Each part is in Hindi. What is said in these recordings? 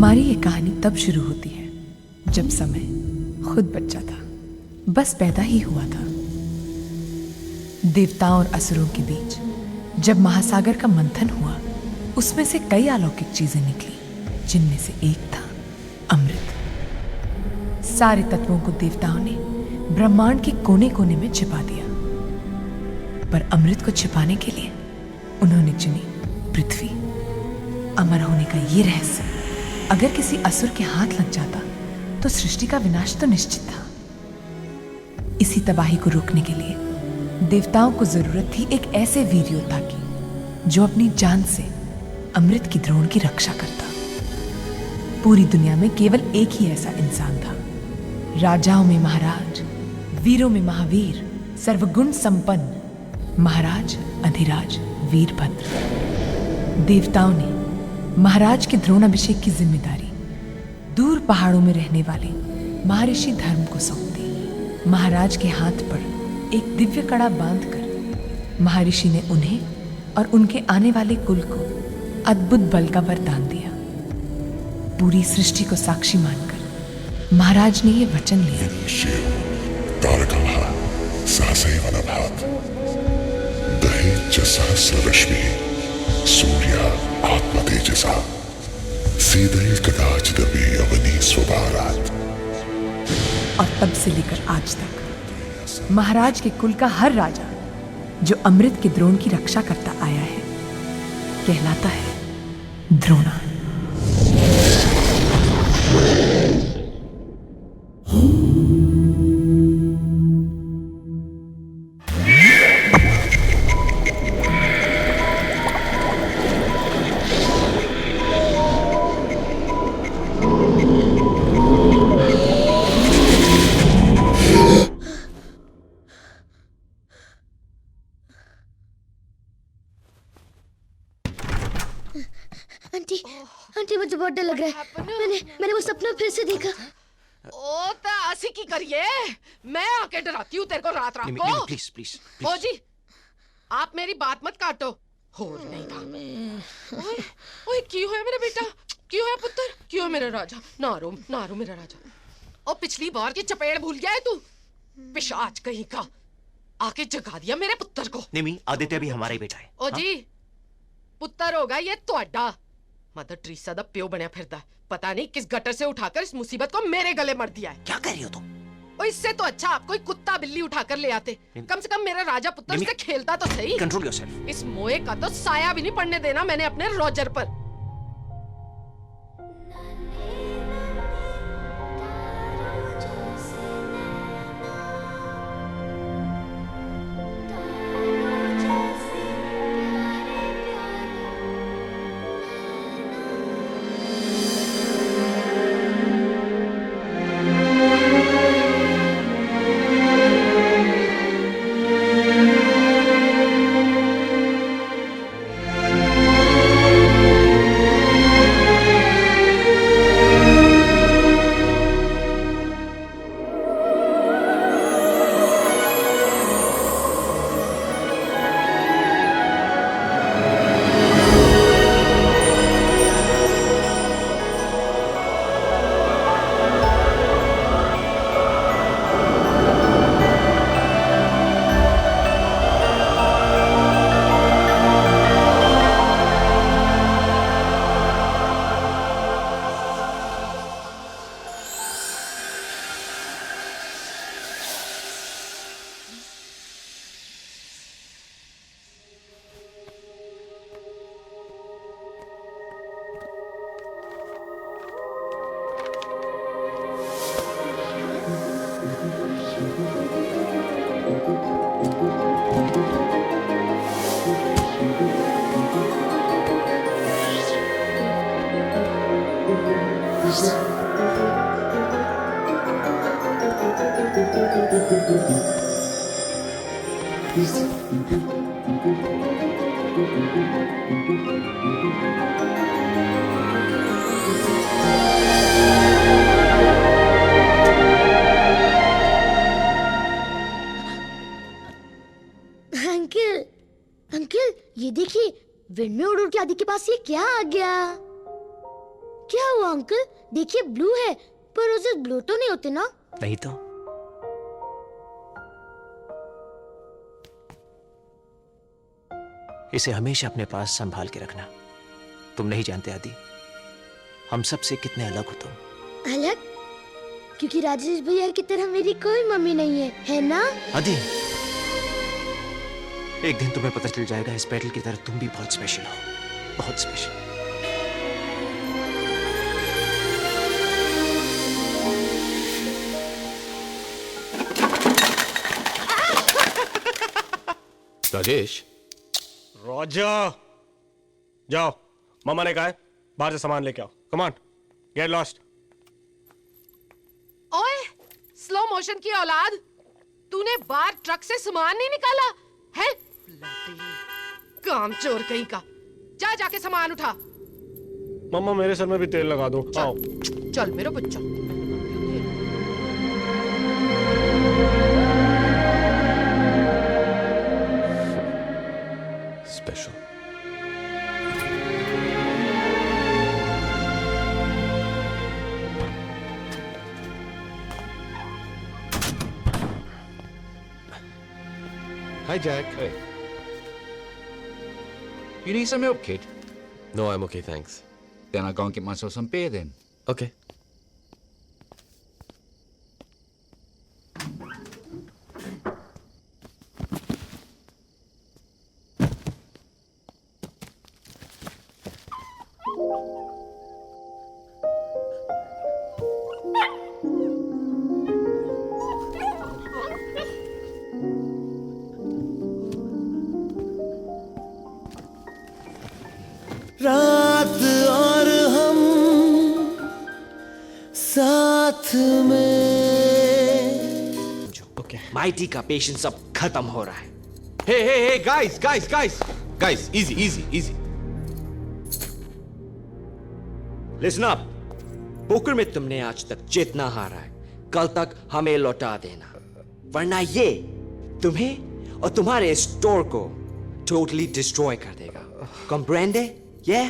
हमारी ये कहानी तब शुरू होती है जब समय खुद बच्चा था, बस पैदा ही हुआ था। देवताओं और असुरों के बीच जब महासागर का मंथन हुआ, उसमें से कई अलौकिक चीजें निकली, जिनमें से एक था अमृत। सारे तत्वों को देवताओं ने ब्रह्मांड के कोने कोने में छिपा दिया, पर अमृत को छिपाने के लिए उन्होंने चुनी पृथ्वी। अमर होने का ये रहस्य अगर किसी असुर के हाथ लग जाता तो सृष्टि का विनाश तो निश्चित था। इसी तबाही को रोकने के लिए देवताओं को जरूरत थी एक ऐसे वीर योद्धा की जो अपनी जान से अमृत की द्रोण की रक्षा करता। पूरी दुनिया में केवल एक ही ऐसा इंसान था, राजाओं में महाराज, वीरों में महावीर, सर्वगुण संपन्न महाराज अधिराज वीरभद्र। देवताओं ने महाराज के द्रोण अभिषेक की जिम्मेदारी दूर पहाड़ों में रहने वाले महर्षि धर्म को सौंप दी। महाराज के हाथ पर एक दिव्य कड़ा बांधकर महर्षि ने उन्हें और उनके आने वाले कुल को अद्भुत बल का वरदान दिया। पूरी सृष्टि को साक्षी मानकर महाराज ने ये वचन लिया, सूर्य आत्मा तेजसा सीधे कदाचिदपि अवनी स्वभारात। और तब से लेकर आज तक महाराज के कुल का हर राजा जो अमृत के द्रोण की रक्षा करता आया है कहलाता है द्रोणा। आंटी मुझे बहुत डर लग रहा है। मैंने वो सपना फिर से देखा। ओ ता ऐसी की करिए, मैं आके डराती हूँ तेरे को रात रात को। प्लीज प्लीज ओ जी, आप मेरी बात मत काटो। हो नहीं था। ओए ओए क्यों है मेरा बेटा, क्यों है पुत्र, क्यों मेरा राजा, नारो मेरा राजा। ओ पिछली बार की चपेट भूल गया है तू, पिशाच कहीं का, आके जगा दिया मेरे पुत्र को। निमी, आदित्य भी हमारा ही बेटा है। ओ जी, पुत्र होगा ये ਤੁਹਾਡਾ। मदर ट्रीसा दा प्यो बनया फिरदा, पता नहीं किस गटर से उठाकर इस मुसीबत को मेरे गले मर दिया है। क्या कर रही हो तुम? और इससे तो अच्छा आप कोई कुत्ता बिल्ली उठाकर ले आते, कम से कम मेरा राजा पुत्र उससे खेलता तो सही। Control yourself. इस मोए का तो साया भी नहीं पड़ने देना मैंने अपने रोजर पर। अंकल अंकल ये देखिए, विंड में उड़ उड़ के आदि के पास ये क्या आ गया? क्या हुआ अंकल? देखिए ब्लू है, पर रोजेस ब्लू तो नहीं होते ना? नहीं तो इसे हमेशा अपने पास संभाल के रखना। तुम नहीं जानते आदि, हम सब से कितने अलग हो तुम। अलग? क्योंकि राजेश भैया की तरह मेरी कोई मम्मी नहीं है ना? आदि, एक दिन तुम्हें पता चल जाएगा इस बैटल की तरह तुम भी बहुत स्पेशल हो, बहुत स्पेशल। राजेश। रॉजर, जाओ, मामा ने कहा है बाहर से सामान लेके आओ। Come on, get lost. ओए, स्लो मोशन की औलाद, तूने बाहर ट्रक से सामान नहीं निकाला है? काम चोर कहीं का। जा जाके सामान उठा। मामा मेरे सर में भी तेल लगा दो। आओ। चल मेरा बच्चा। Special. Hi, Jack. Hey. You need some milk, kid? No, I'm okay, thanks. Then I'll go and get myself some beer then. Okay. रात और हम साथ में। माइटी का पेशेंस अब खत्म हो रहा है। Hey, guys, easy. Listen up, poker में तुमने आज तक जितना हारा है, कल तक हमें लौटा देना, वरना ये तुम्हें और तुम्हारे स्टोर को टोटली डिस्ट्रॉय कर देगा। Comprende? Yeah.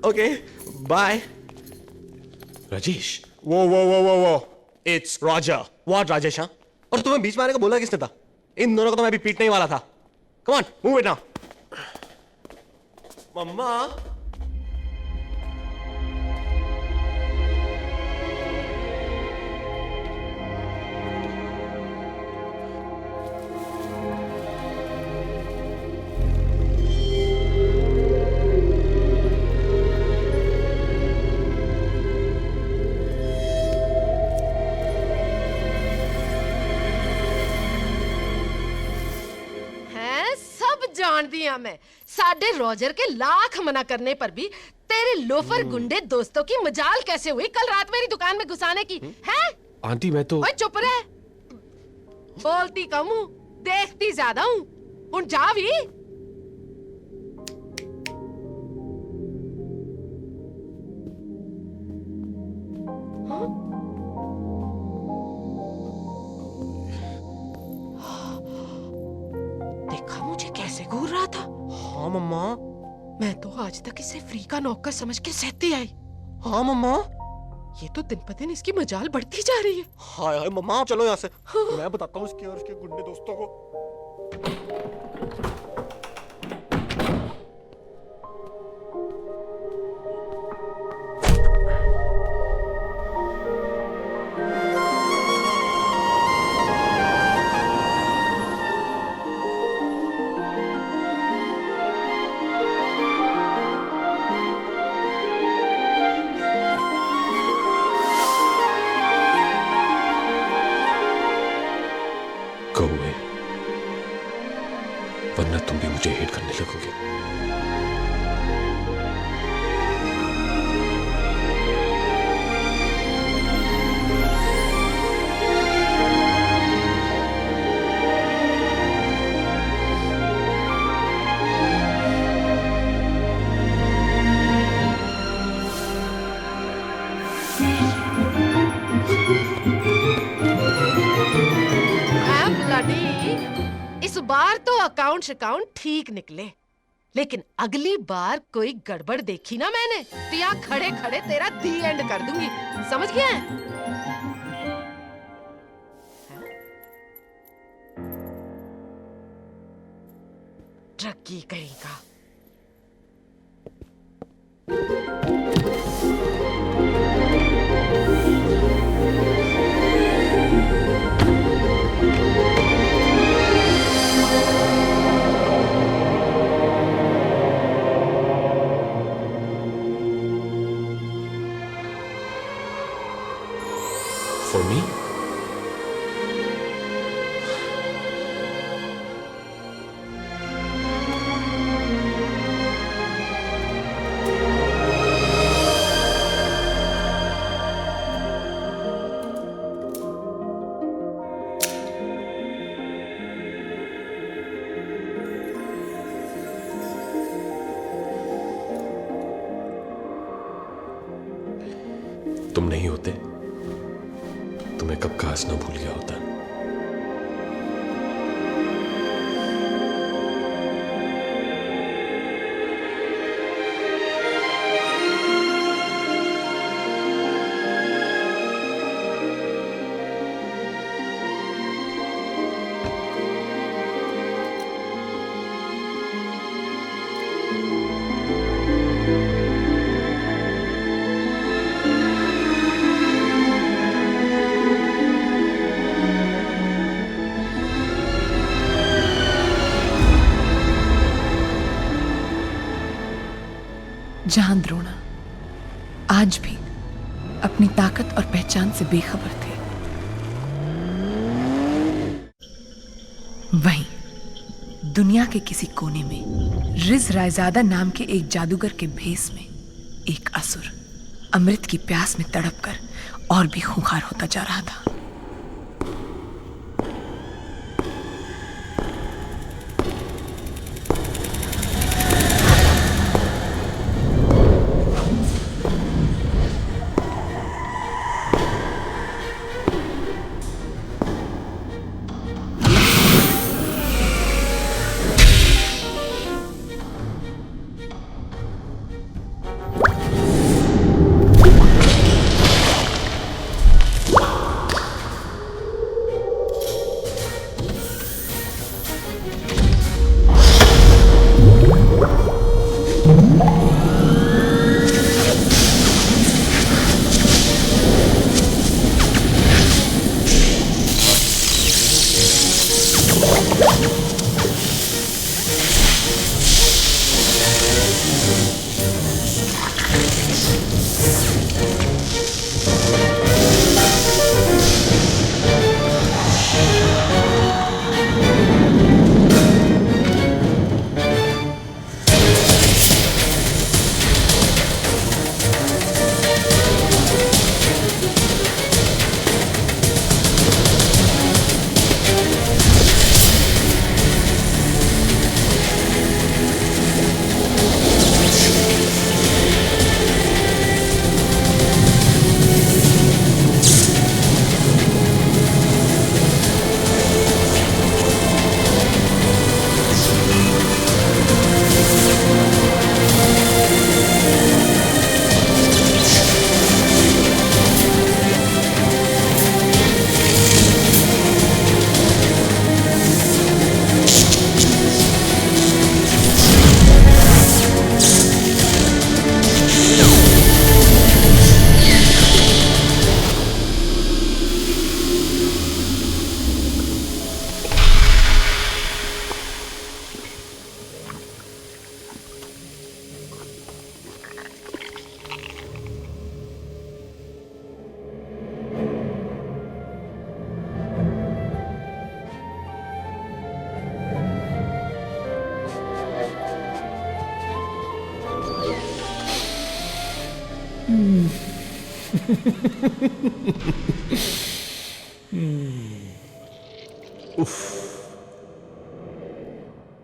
Okay, bye. Rajesh. वो इट्स रॉजर। व्हाट राजेश? हाँ, और तुम्हें बीच में आने का बोला किसने था? इन दोनों को तो मैं भी पीटने ही वाला था। Come on, move it now. मम्मा, जान दिया मैं। साडे रॉजर के लाख मना करने पर भी तेरे लोफर गुंडे दोस्तों की मजाल कैसे हुई कल रात मेरी दुकान में घुसाने की? हैं? आंटी मैं तो। ओए चुप रह, बोलती कम हूँ, देखती ज्यादा हूँ। हुन जा भी। देखा मुझे कैसे घूर रहा था? हाँ मम्मा। मैं तो आज तक इसे फ्री का नौकर समझ के सहती आई। हाँ मम्मा। ये तो दिन ब दिन इसकी मजाल बढ़ती जा रही है। हाय मम्मा, चलो यहाँ से। मैं बताता हूँ इसके और इसके गुंडे दोस्तों को। Go away. वरना तुम भी मुझे हेट करने लगोगे। इस बार तो अकाउंट ठीक निकले। लेकिन अगली बार कोई गड़बड़ देखी ना मैंने तो यहाँ खड़े खड़े तेरा दी एंड कर दूंगी, समझ गया है? ट्रकी कहीं का। For me? तुम नहीं होते तो मैं कब काश ना भूल गया होता। जहां द्रोणा आज भी अपनी ताकत और पहचान से बेखबर थे, वहीं दुनिया के किसी कोने में रिज रायजादा नाम के एक जादूगर के भेस में एक असुर अमृत की प्यास में तड़पकर और भी खूंखार होता जा रहा था।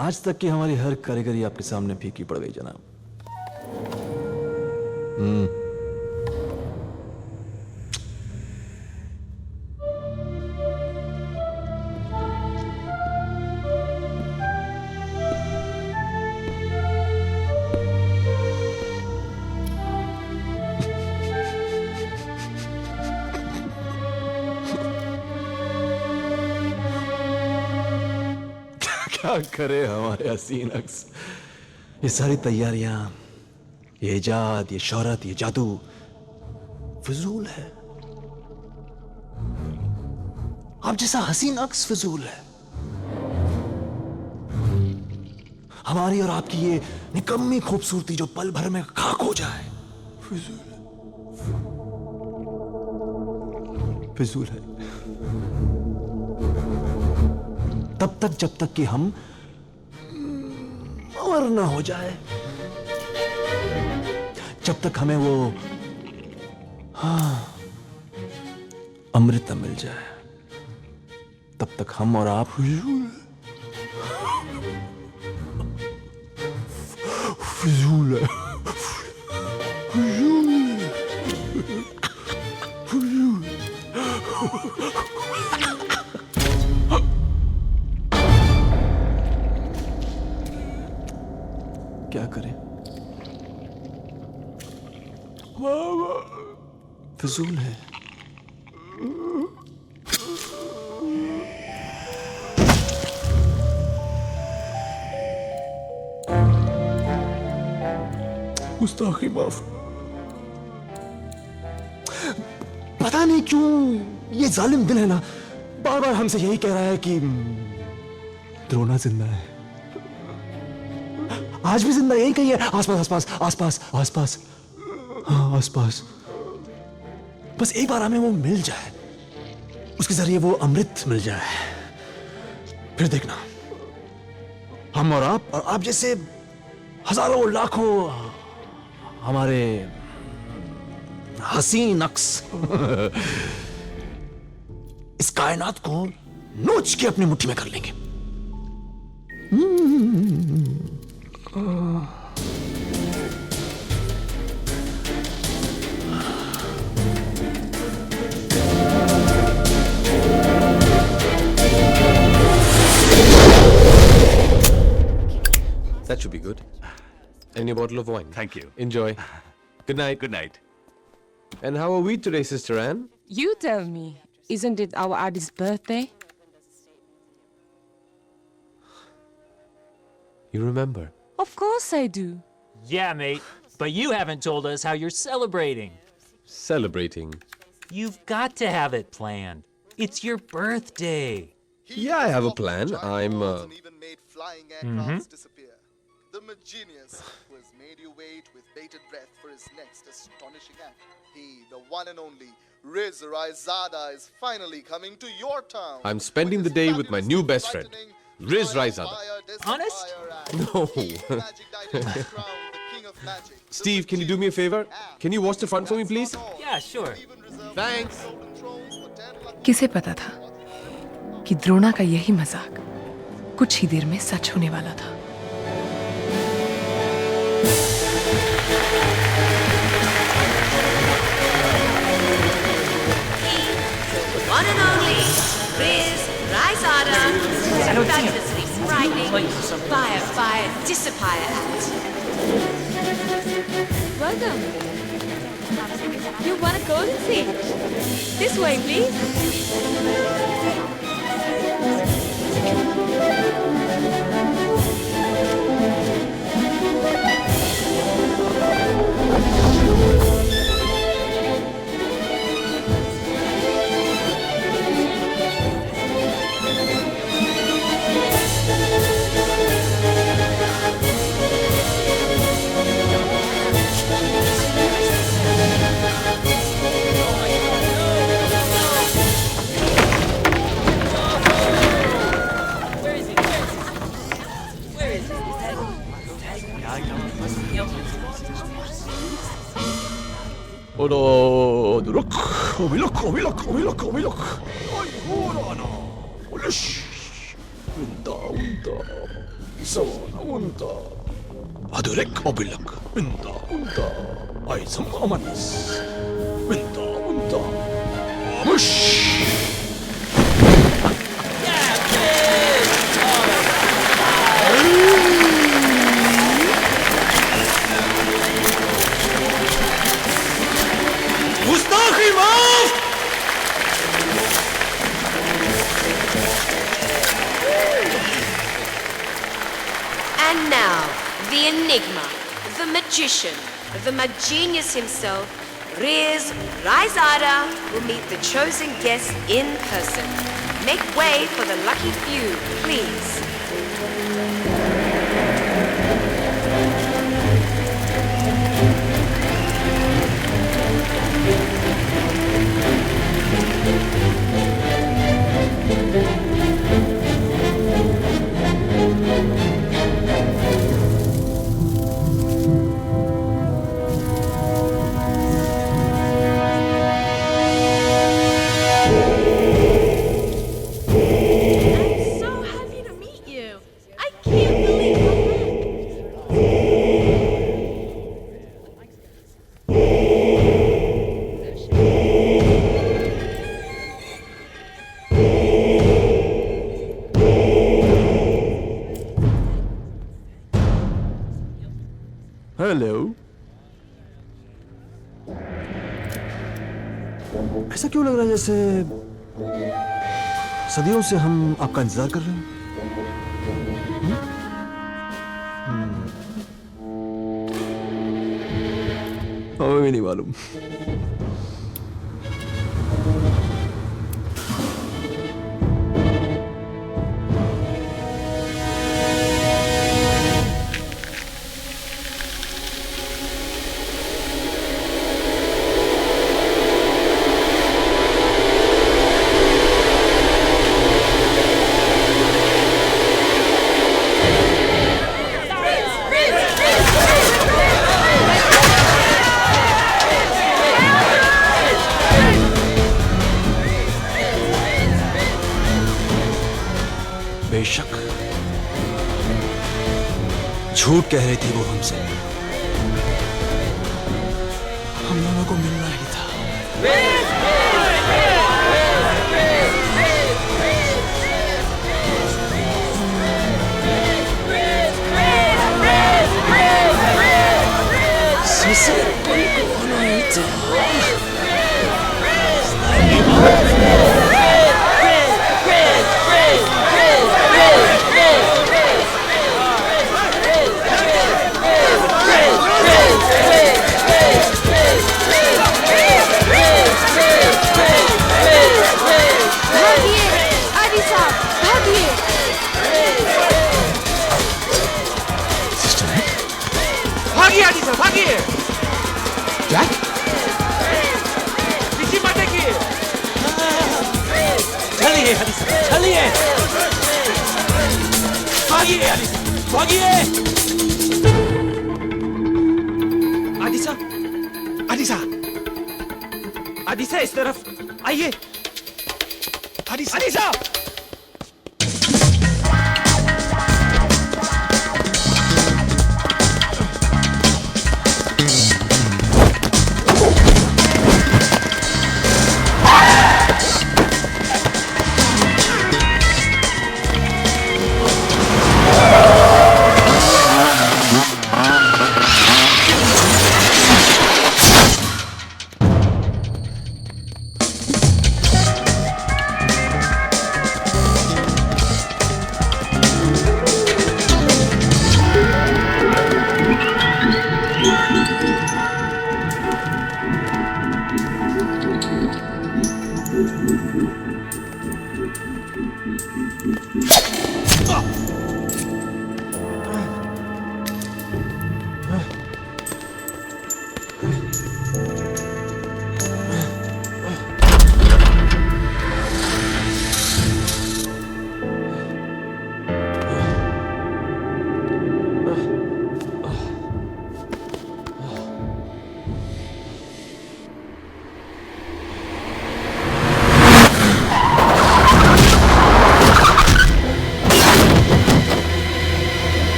आज तक की हमारी हर कारीगरी आपके सामने फीकी पड़ गई जनाब। क्या करे हमारे हसीन अक्स। ये सारी तैयारियां, ये इजाद, ये शोहरत, ये जादू फिजूल है। आप जैसा हसीन अक्स फिजूल है। हमारी और आपकी ये निकम्मी खूबसूरती जो पल भर में खाक हो जाए फिजूल है। फिजूल है तब तक जब तक कि हम मर ना हो जाए, जब तक हमें वो अमृत न मिल जाए, तब तक हम और आप फिजूल है। क्या करें? फिजूल है। गुस्ताखी माफ। पता नहीं क्यों ये जालिम दिल है ना, बार बार हमसे यही कह रहा है कि द्रोणा जिंदा है। आज भी जिंदा यही कही है, आसपास आसपास आसपास आसपास, हाँ आसपास। बस एक बार हमें वो मिल जाए, उसके जरिए वो अमृत मिल जाए, फिर देखना हम और आप जैसे हजारों लाखों हमारे हसीन अक्स इस कायनात को नोच के अपनी मुट्ठी में कर लेंगे। That should be good. And a bottle of wine. Thank you. Enjoy. Good night. Good night. And how are we today, Sister Anne? You tell me. Isn't it our artist's birthday? You remember? Of course I do. Yeah, mate. But you haven't told us how you're celebrating. Celebrating. You've got to have it planned. It's your birthday. Yeah, I have a plan. I'm. Even made flying aircrafts disappear. The Magenius, who has made you wait with bated breath for his next astonishing act. He, the one and only Riz Raizada, is finally coming to your town. I'm spending the day with my new best friend, Riz Raizada. Honest? No. Steve, can you do me a favor? Can you watch the front for me, please? Yeah, sure. Thanks. किसे पता था कि द्रोणा का यही मजाक कुछ ही देर में सच होने वाला था। One and only Riz Raizada, fabulously frightening fire dissipier act. Welcome. You want a golden seat? This way, please. And now, the enigma, the magician, the genius himself, Riz Raizada, will meet the chosen guest in person. Make way for the lucky few, please. Hello. ऐसा क्यों लग रहा है जैसे सदियों से हम आपका इंतजार कर रहे हैं? हमें भी नहीं मालूम। बेशक झूठ कह रही थी वो हमसे, हम दोनों को मिलना ही था। भागिए आदि साहब, भागिए। क्या? किसी मत देखिए। चलिए आदि साहब, चलिए। भागिए आदि साहब, भागिए। आदि साहब, आदि साहब, आदि साहब इस तरफ आइए। आदि साहब।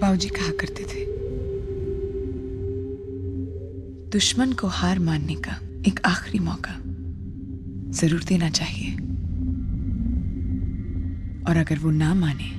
बाबूजी कहा करते थे, दुश्मन को हार मानने का एक आखिरी मौका जरूर देना चाहिए, और अगर वो ना माने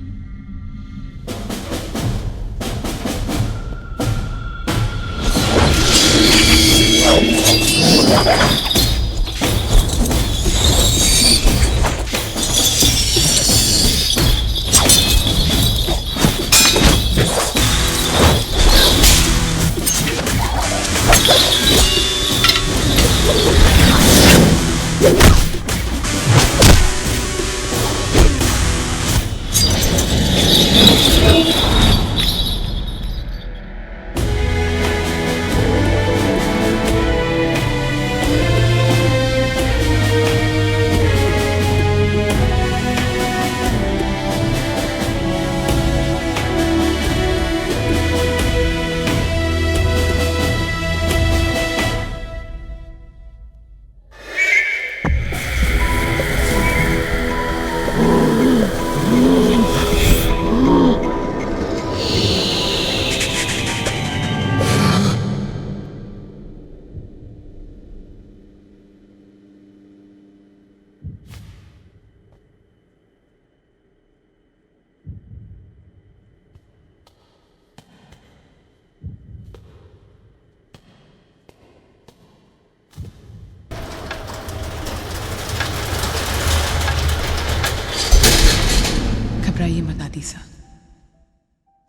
घबराइए मत आदिसा,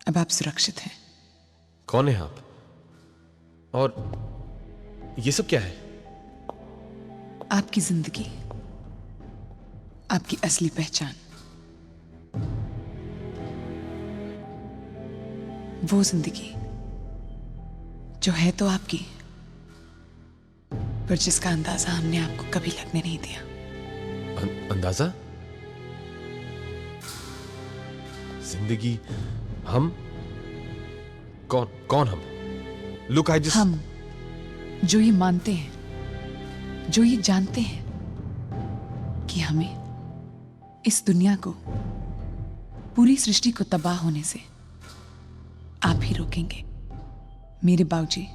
अब आप सुरक्षित हैं। कौन है आप? और ये सब क्या है? आपकी जिंदगी, आपकी असली पहचान, वो जिंदगी जो है तो आपकी, पर जिसका अंदाजा हमने आपको कभी लगने नहीं दिया। अंदाजा? जिंदगी? हम? कौन हम? लुक आई जस्ट... हम जो ये मानते हैं, जो ये जानते हैं कि हमें इस दुनिया को, पूरी सृष्टि को तबाह होने से आप ही रोकेंगे। मेरे बाबूजी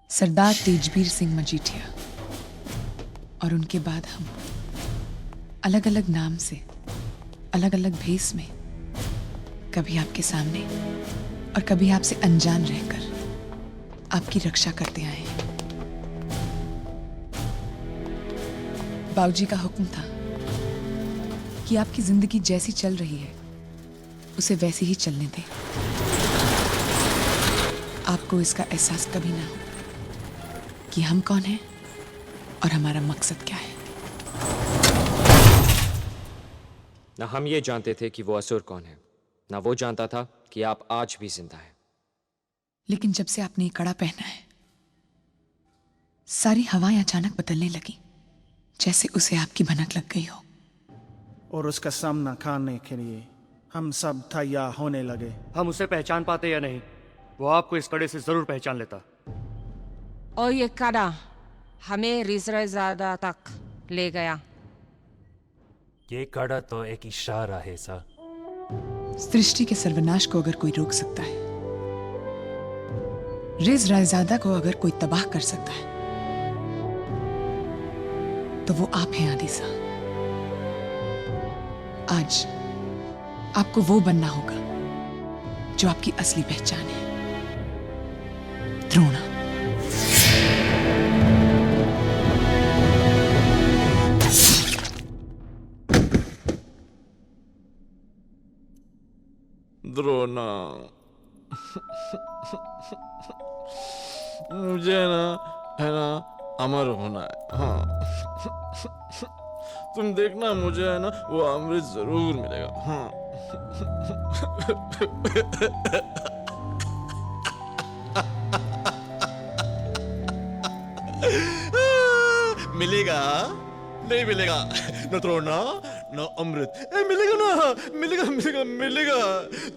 सरदार तेजबीर सिंह मजीठिया, और उनके बाद हम अलग अलग नाम से, अलग अलग भेस में, कभी आपके सामने और कभी आपसे अनजान रहकर आपकी रक्षा करते आए हैं। बाबूजी का हुक्म था कि आपकी जिंदगी जैसी चल रही है उसे वैसे ही चलने दें। आपको इसका एहसास कभी ना हो कि हम कौन हैं और हमारा मकसद क्या है। ना हम ये जानते थे कि वो असुर कौन है, ना वो जानता था कि आप आज भी जिंदा हैं। लेकिन जब से आपने ये कड़ा पहना है, सारी हवाएं अचानक बदलने लगी, जैसे उसे आपकी भनक लग गई हो। और उसका सामना करने के लिए हम सब तैयार होने लगे। हम उसे पहचान पाते या नहीं, वो आपको इस कड़े से जरूर पहचान लेता। और ये कड़ा हमें रिजराइजादा तक ले गया। ये कड़ा तो एक इशारा है सर। सृष्टि के सर्वनाश को अगर कोई रोक सकता है, रिज रायजादा को अगर कोई तबाह कर सकता है, तो वो आप हैं आदिसा। आज आपको वो बनना होगा जो आपकी असली पहचान है, द्रोणा। द्रोणा, मुझे है ना अमर होना है। हाँ, तुम देखना, मुझे है ना वो अमृत जरूर मिलेगा। हाँ। मिलेगा नहीं मिलेगा, न द्रोणा न अमृत। मिलेगा ना, मिलेगा मिलेगा मिलेगा,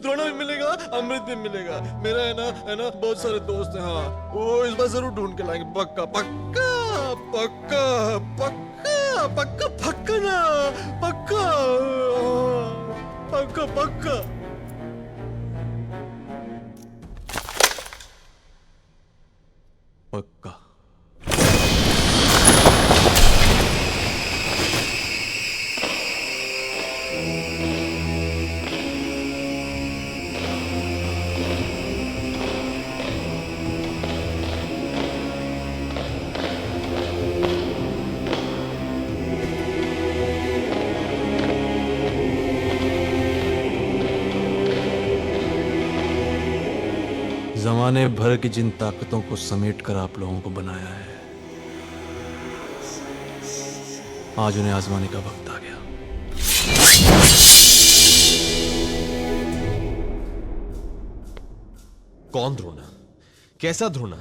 द्रोणा भी मिलेगा, अमृत भी मिलेगा। मेरा है ना बहुत सारे दोस्त हैं। हाँ, वो इस बार जरूर ढूंढ के लाएंगे। पक्का पक्का पक्का पक्का पक्का पक्का ना, पक्का पक्का पक्का। पक्का। जमाने भर की जिन ताकतों को समेट कर आप लोगों को बनाया है, आज उन्हें आजमाने का वक्त आ गया। कौन द्रोणा? कैसा द्रोणा?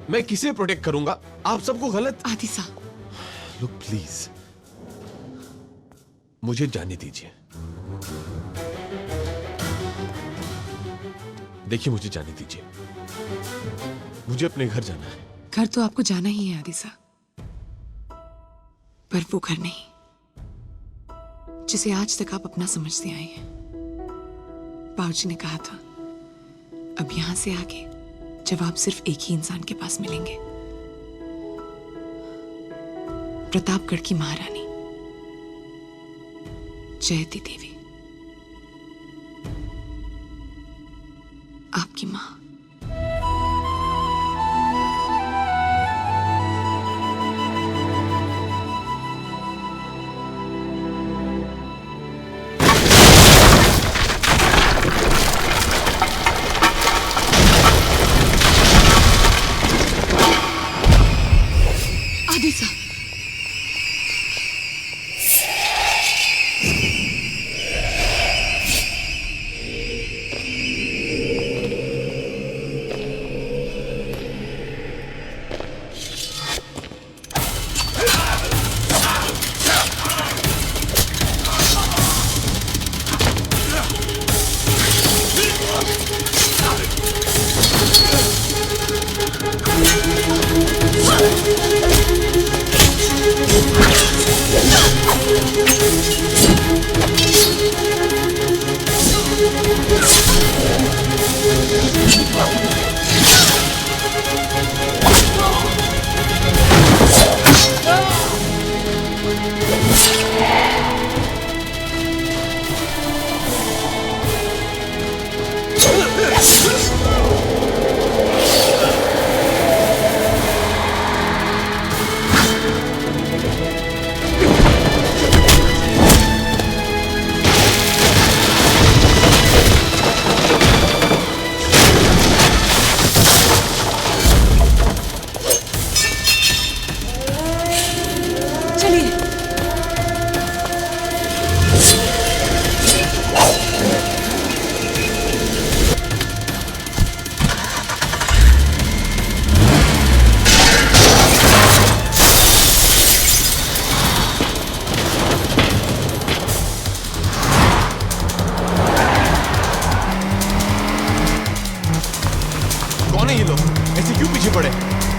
मैं किसे प्रोटेक्ट करूंगा? आप सबको गलत। आदिसा, लुक प्लीज, मुझे जाने दीजिए। देखिए, मुझे जाने दीजिए। मुझे अपने घर जाना है। घर तो आपको जाना ही है आदिसा, पर वो घर नहीं जिसे आज तक आप अपना समझते आए हैं। बाबूजी ने कहा था, अब यहां से आगे जवाब सिर्फ एक ही इंसान के पास मिलेंगे, प्रतापगढ़ की महारानी जयती देवी, आपकी मां। आदिसा,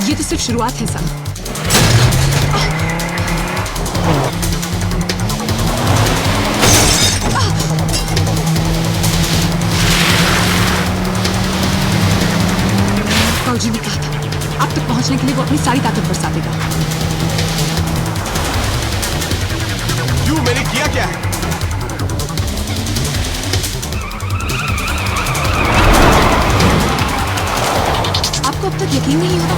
ये तो सिर्फ शुरुआत है साहब। फौजी ने कहा था अब तक पहुंचने के लिए वो अपनी सारी ताकत बरसा देगा। क्यों? मैंने किया क्या है? आपको अब तक यकीन नहीं होता?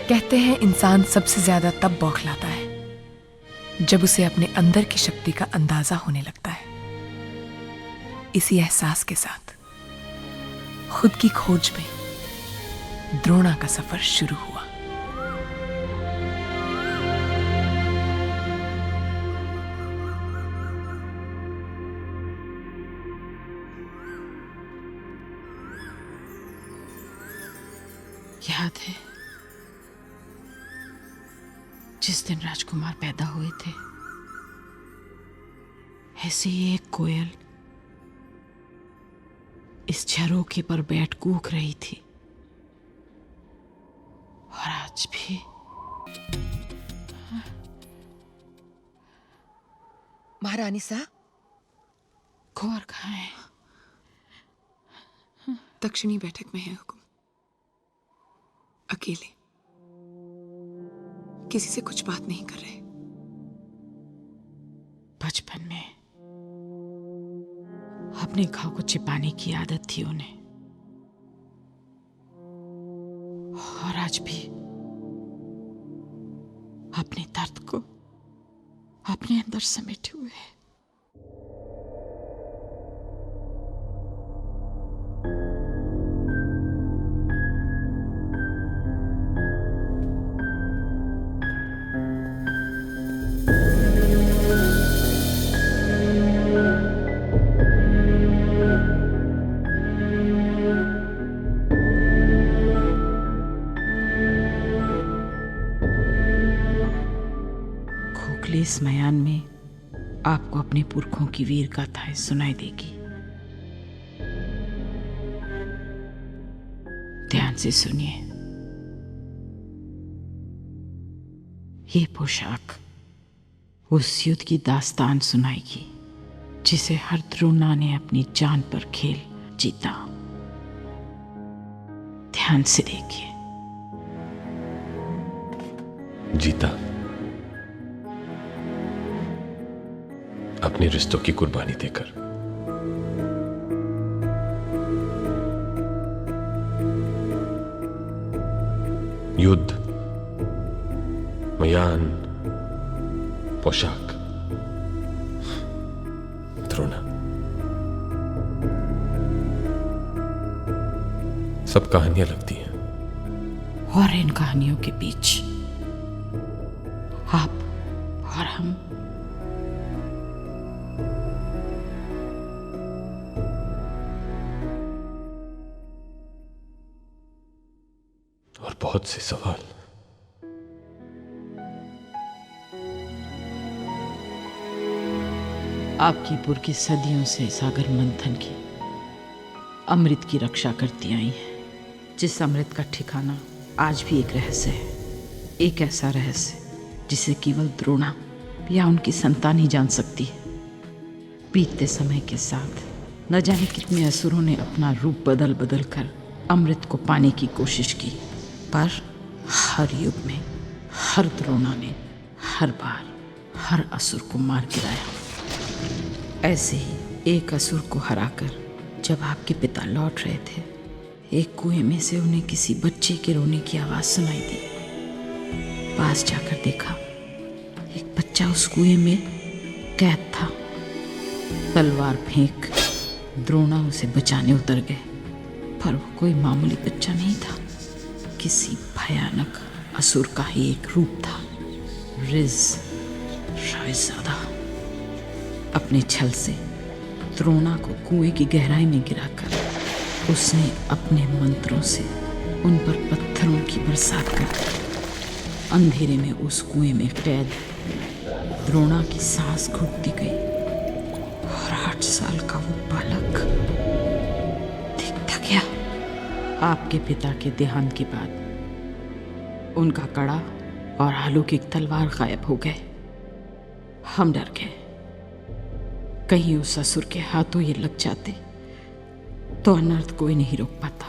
कहते हैं इंसान सबसे ज्यादा तब बौखलाता है जब उसे अपने अंदर की शक्ति का अंदाजा होने लगता है। इसी एहसास के साथ खुद की खोज में द्रोणा का सफर शुरू हुआ। याद है जिस दिन राजकुमार पैदा हुए थे, ऐसे ही एक कोयल इस झरोखे पर बैठ कूक रही थी, और आज भी महारानी सा, कुंवर कहाँ है? दक्षिणी बैठक में है हुकुम। अकेले, किसी से कुछ बात नहीं कर रहे। बचपन में अपने घाव को छिपाने की आदत थी उन्हें, और आज भी अपने दर्द को अपने अंदर समेटे हुए है। इस मयान में आपको अपने पुरखों की वीर गाथाएं सुनाई देगी। ध्यान से सुनिए। ये पोशाक उस युद्ध की दास्तान सुनाएगी जिसे हर द्रोणा ने अपनी जान पर खेल जीता। ध्यान से देखिए। जीता अपने रिश्तों की कुर्बानी देकर। युद्ध, मयान, पोशाक, द्रोणा, सब कहानियां लगती हैं। और इन कहानियों के बीच आप और हम और बहुत से सवाल। आपकी पुरखी सदियों से सागर मंथन की अमृत की रक्षा करती आई हैं, जिस अमृत का ठिकाना आज भी एक रहस्य है। एक ऐसा रहस्य जिसे केवल द्रोणा या उनकी संतान ही जान सकती है। बीतते समय के साथ न जाने कितने असुरों ने अपना रूप बदल बदल कर अमृत को पाने की कोशिश की, पर हर युग में हर द्रोणा ने हर बार हर असुर को मार गिराया। ऐसे ही एक असुर को हराकर जब आपके पिता लौट रहे थे, एक कुएं में से उन्हें किसी बच्चे के रोने की आवाज सुनाई दी। पास जाकर देखा, एक बच्चा उस कुएं में कैद था। तलवार फेंक द्रोणा उसे बचाने उतर गए, पर वो कोई मामूली बच्चा नहीं था, किसी भयानक असुर का ही एक रूप था। रिज रायजादा अपने छल से द्रोणा को कुएं की गहराई में गिराकर उसने अपने मंत्रों से उन पर पत्थरों की बरसात कर दी। अंधेरे में उस कुएं में कैद द्रोणा की सांस घुटती गई और 8 साल का वो बालक दिखता गया। आपके पिता के देहांत के बाद उनका कड़ा और अलौकिक तलवार गायब हो गए। हम डर गए कहीं उस असुर के हाथों ये लग जाते तो अनर्थ कोई नहीं रोक पाता।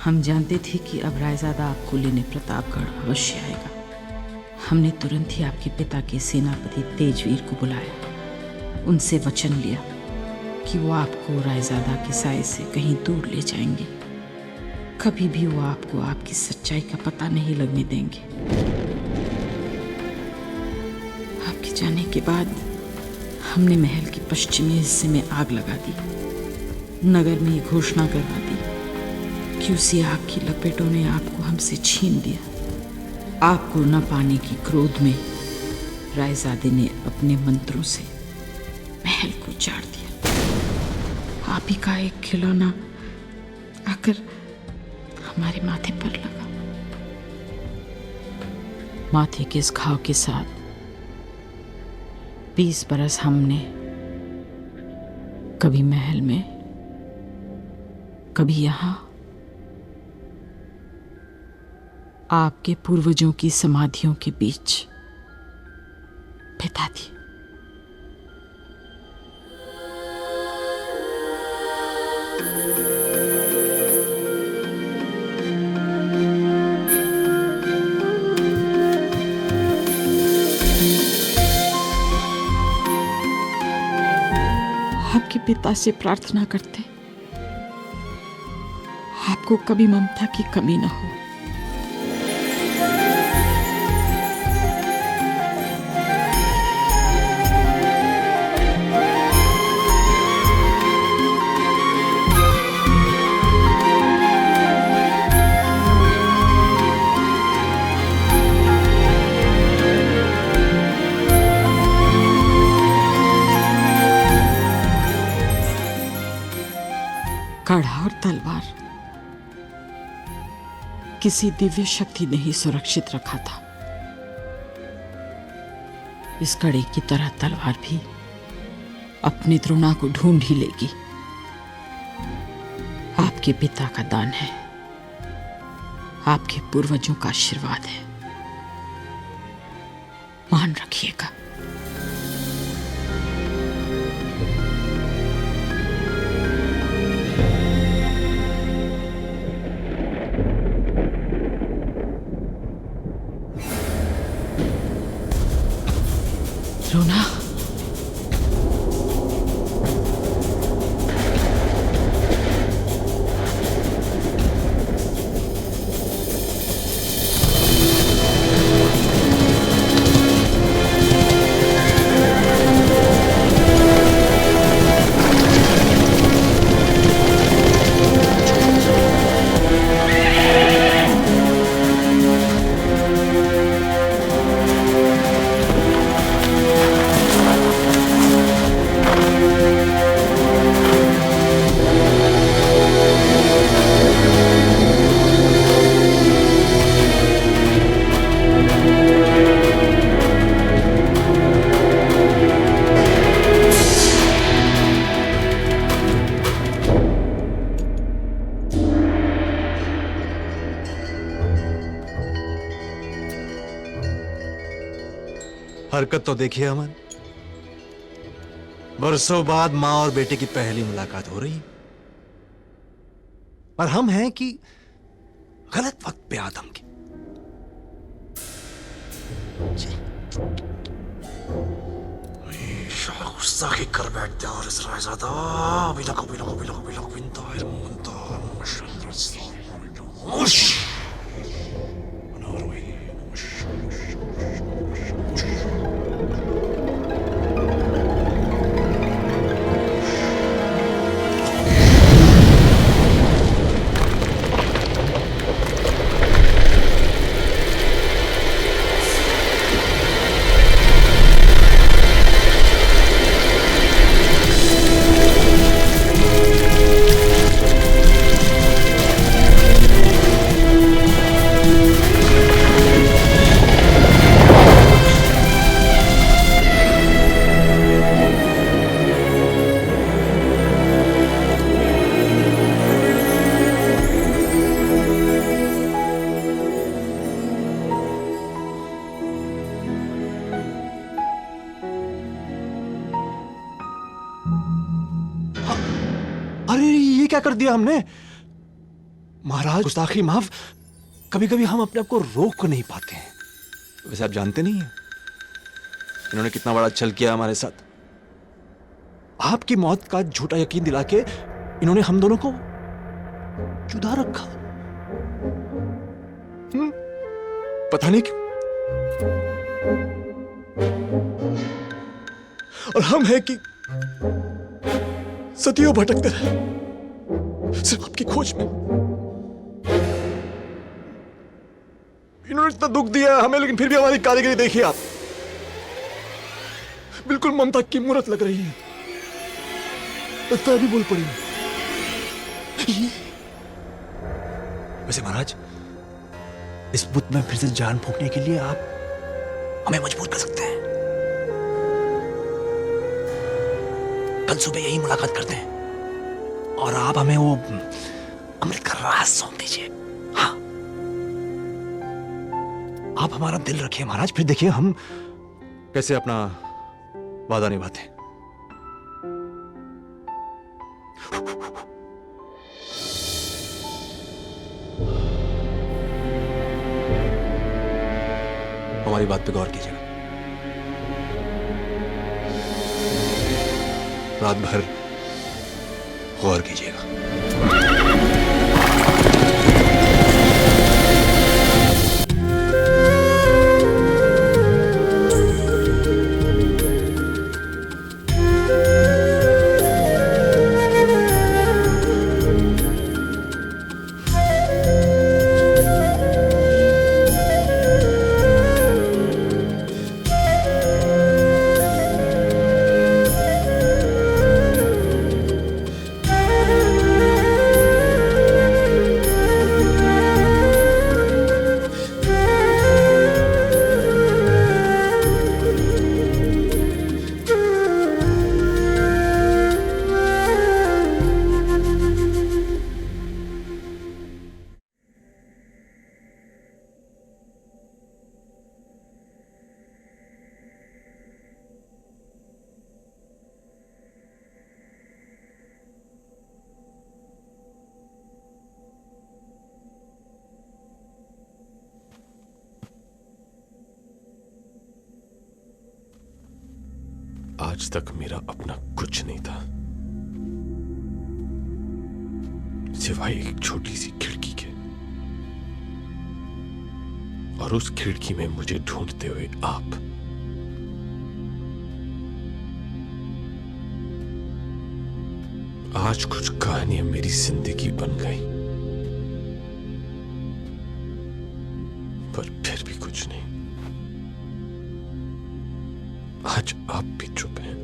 हम जानते थे कि अब रायजादा आपको लेने प्रतापगढ़ अवश्य आएगा। हमने तुरंत ही आपके पिता के सेनापति तेजवीर को बुलाया। उनसे वचन लिया कि वो आपको रायजादा के साए से कहीं दूर ले जाएंगे। कभी भी वो आपको आपकी सच्चाई का पता नहीं लगने देंगे। आपके जाने के बाद हमने महल के पश्चिमी हिस्से में आग लगा दी। नगर में ये घोषणा करवा दी कि उसी आग की लपेटों ने आपको हमसे छीन लिया। आपको न पाने की क्रोध में रायजादे ने अपने मंत्रों से महल को उजाड़ दिया। आप ही का एक खिलौना आकर हमारे माथे पर लगा। माथे के इस घाव के साथ 20 बरस हमने कभी महल में, कभी यहां आपके पूर्वजों की समाधियों के बीच बिता दी। आपके पिता से प्रार्थना करते आपको कभी ममता की कमी न हो। कड़ा और तलवार किसी दिव्य शक्ति ने ही सुरक्षित रखा था। इस कड़े की तरह तलवार भी अपनी द्रोणा को ढूंढ ही लेगी। आपके पिता का दान है, आपके पूर्वजों का आशीर्वाद है, मान रखिएगा। द्रोणा, हरकत तो देखिए अमन, बरसों बाद मां और बेटे की पहली मुलाकात हो रही, और हम हैं कि गलत वक्त पे आदम की। गुस्सा की कर बैठते हैं और इस रायज़ादा अरे ये क्या कर दिया हमने? महाराज, गुस्ताखी माफ। कभी कभी हम अपने आप को रोक नहीं पाते हैं। वैसे आप जानते नहीं हैं इन्होंने कितना बड़ा छल किया हमारे साथ। आपकी मौत का झूठा यकीन दिला के इन्होंने हम दोनों को जुदा रखा। पता नहीं क्यों। और हम हैं कि सदियों भटकते रहे सिर्फ आपकी खोज में। इन्होंने इतना दुख दिया हमें, लेकिन फिर भी हमारी कारीगरी देखिए आप, बिल्कुल ममता की मूरत लग रही है। लगता है अभी बोल पड़ी। वैसे महाराज, इस बुत में फिर से जान फूंकने के लिए आप हमें मजबूर कर सकते हैं। कल सुबह यही मुलाकात करते हैं और आप हमें वो अमृत का राज सौंप दीजिए। हाँ, आप हमारा दिल रखिए महाराज, फिर देखिए हम कैसे अपना वादा निभाते हैं। हमारी बात पे गौर कीजिएगा। रात भर गौर कीजिएगा। आज तक मेरा अपना कुछ नहीं था सिवाय एक छोटी सी खिड़की के, और उस खिड़की में मुझे ढूंढते हुए आप। आज कुछ कहानियां मेरी जिंदगी बन गई, पर फिर भी कुछ नहीं। आज आप भी चुप हैं।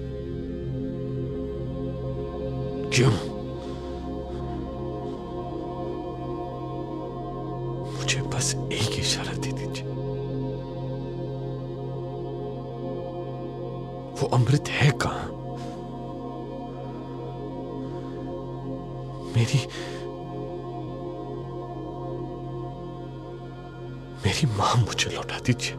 क्यों? मुझे बस एक इशारा दे दीजिए। वो अमृत है कहां? मेरी मां मुझे लौटा दीजिए।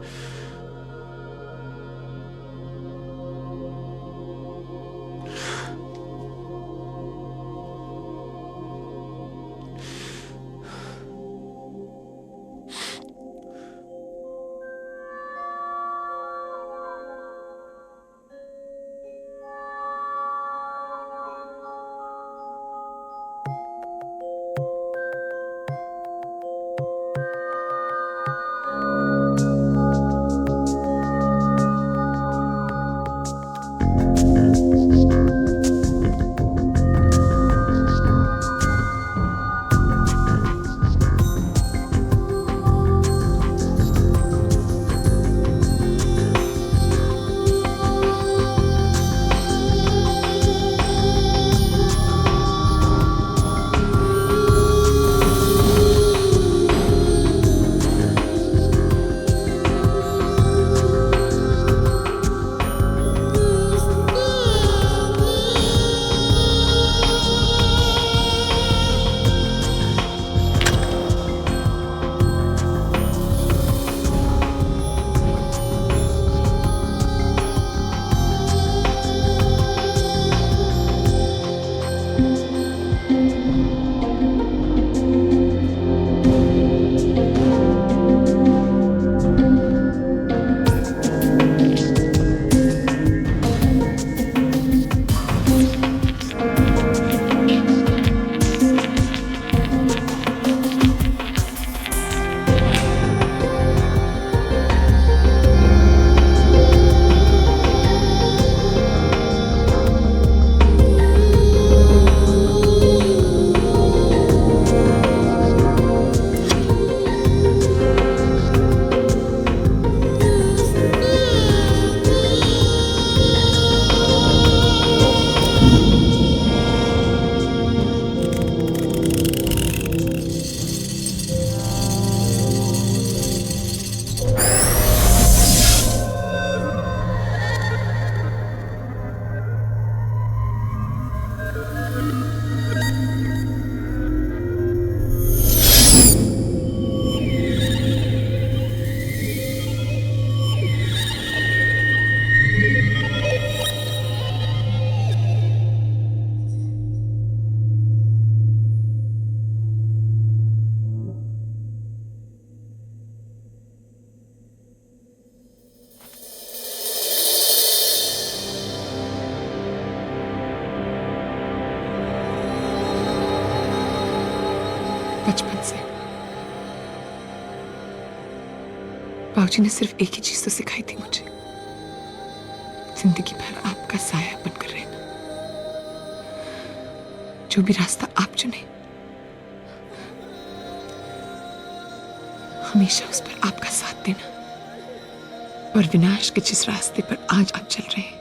बाबूजी ने सिर्फ एक ही चीज तो सिखाई थी मुझे, जिंदगी भर आपका साया बनकर रहना। जो भी रास्ता आप चुने हमेशा उस पर आपका साथ देना, और विनाश के जिस रास्ते पर आज आप चल रहे हैं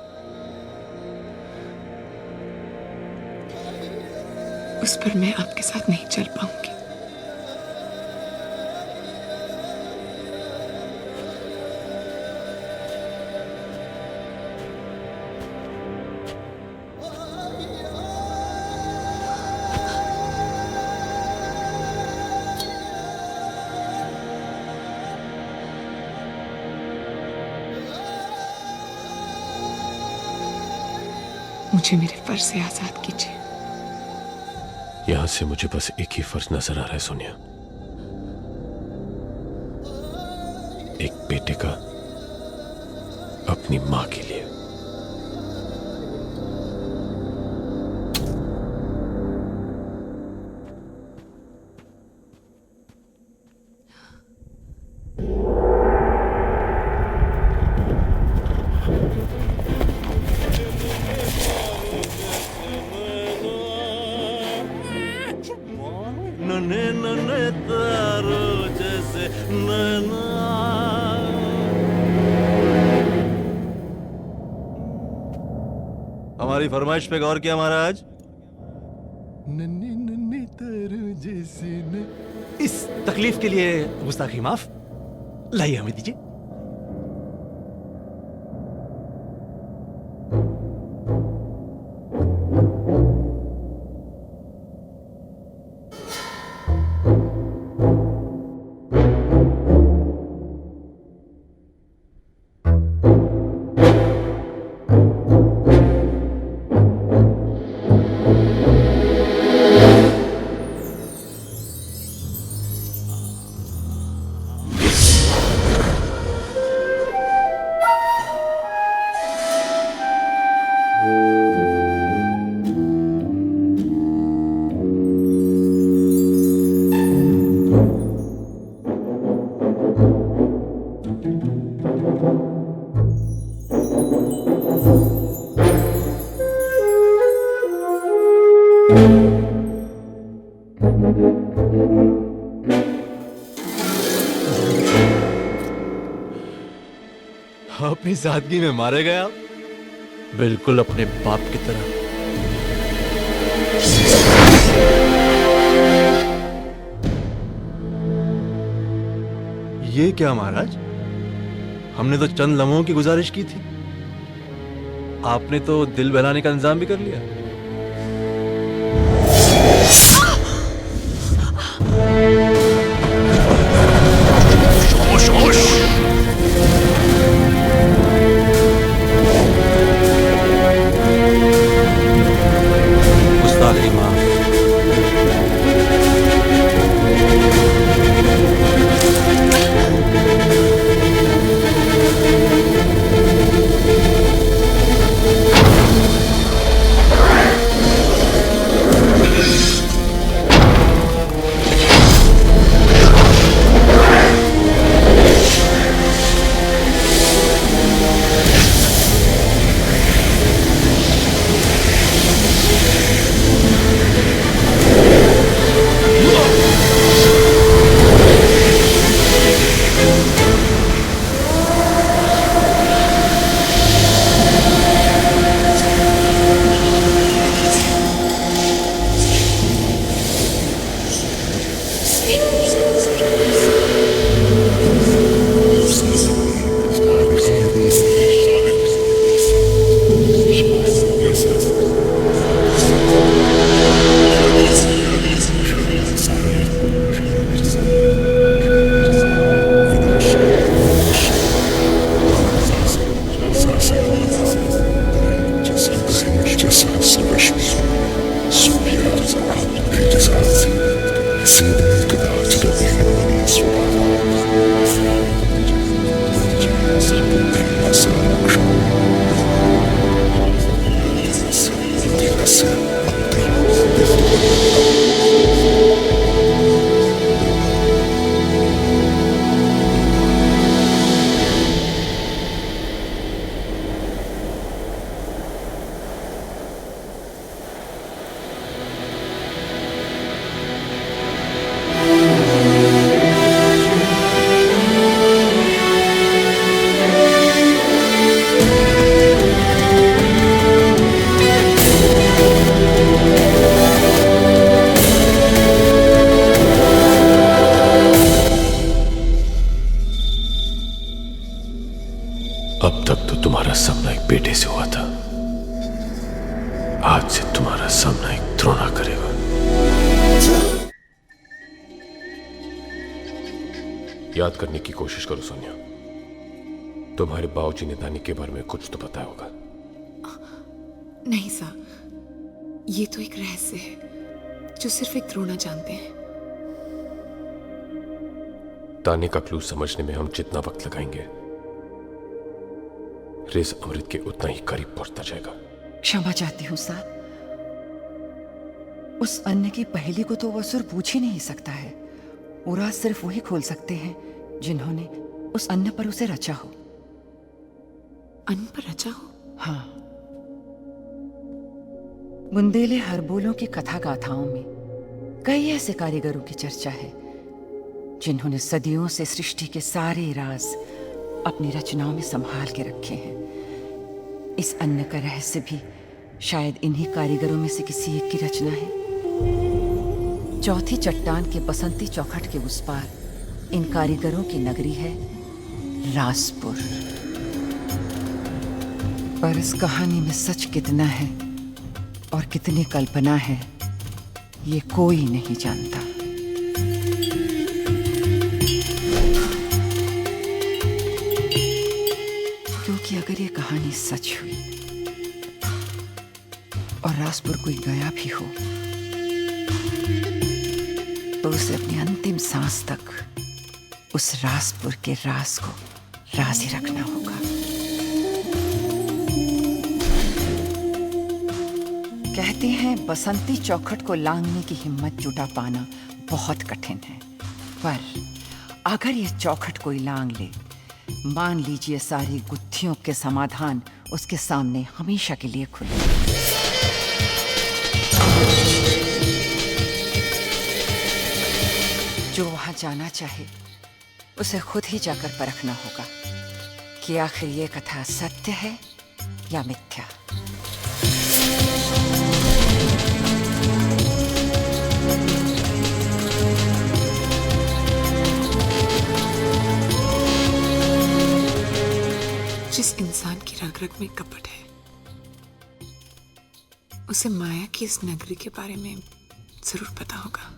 उस पर मैं आपके साथ नहीं चल पाऊंगी। मुझे मेरे फर्ज से आजाद कीजिए। यहां से मुझे बस एक ही फर्ज नजर आ रहा है सोनिया, एक बेटे का अपनी मां के लिए। नन्हे नन्हे तारों जैसे नैना। हमारी फरमाइश पे गौर किया महाराज। नन्हे नन्हे तारों जैसे इस तकलीफ के लिए गुस्ताखी माफ। लाइए हमें दीजिए। अपनी सादगी में मारे गए आप, बिल्कुल अपने बाप की तरह। ये क्या महाराज, हमने तो चंद लम्हों की गुजारिश की थी, आपने तो दिल बहलाने का इंतजाम भी कर लिया। गुस्ताखी माफ। याद करने की कोशिश करो सोनिया। तुम्हारे बाबूजी ने दानी के बारे में कुछ तो बताया होगा। नहीं सर, ये तो एक रहस्य है जो सिर्फ एक द्रोणा जानते हैं। दानी का क्लू समझने में हम जितना वक्त लगाएंगे, रेस अमृत के उतना ही करीब पहुंचता जाएगा। क्षमा चाहती हूँ साहब, उस अन्न की पहेली को तो वो असुर पूछ ही नहीं सकता है। वो राज सिर्फ वही खोल सकते हैं जिन्होंने उस अन्न पर उसे रचा हो। अन्न पर रचा हो? हाँ। बुंदेले हरबोलों की कथा गाथाओं में कई ऐसे कारीगरों की चर्चा है जिन्होंने सदियों से सृष्टि के सारे राज अपनी रचनाओं में संभाल के रखे हैं। इस अन्न का रहस्य भी शायद इन्हीं कारीगरों में से किसी एक की रचना है। चौथी चट्टान के बसंती चौखट के उस पार इन कारीगरों की नगरी है राजपुर। पर इस कहानी में सच कितना है और कितनी कल्पना है, ये कोई नहीं जानता। क्योंकि अगर ये कहानी सच हुई और राजपुर कोई गया भी हो तो उसे अपनी अंतिम सांस तक उस राजपुर के राज को राज ही रखना होगा। कहते हैं बसंती चौखट को लांघने की हिम्मत जुटा पाना बहुत कठिन है, पर अगर ये चौखट कोई लांघ ले, मान लीजिए सारी गुत्थियों के समाधान उसके सामने हमेशा के लिए खुले। जो वहां जाना चाहे उसे खुद ही जाकर परखना होगा कि आखिर ये कथा सत्य है या मिथ्या। जिस इंसान की रग रग में कपट है, उसे माया की इस नगरी के बारे में जरूर पता होगा।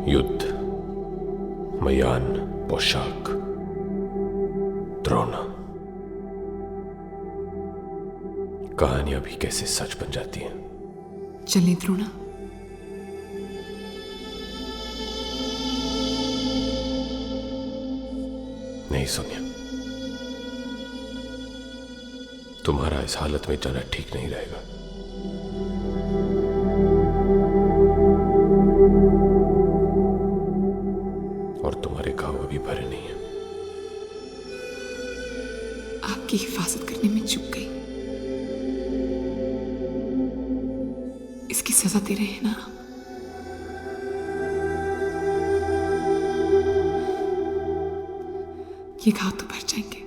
युद्ध, मयान, पोशाक, द्रोणा, कहानियां भी कैसे सच बन जाती हैं। चलिए द्रोणा। नहीं सोनिया, तुम्हारा इस हालत में जाना ठीक नहीं रहेगा। और तुम्हारे घाव अभी भरे नहीं है। आपकी हिफाजत करने में चूक गई। इसकी सजा दे रहे हैं ना आप? ये घाव तो भर जाएंगे,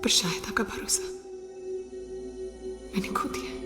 पर शायद आपका भरोसा मैंने खो दिया है।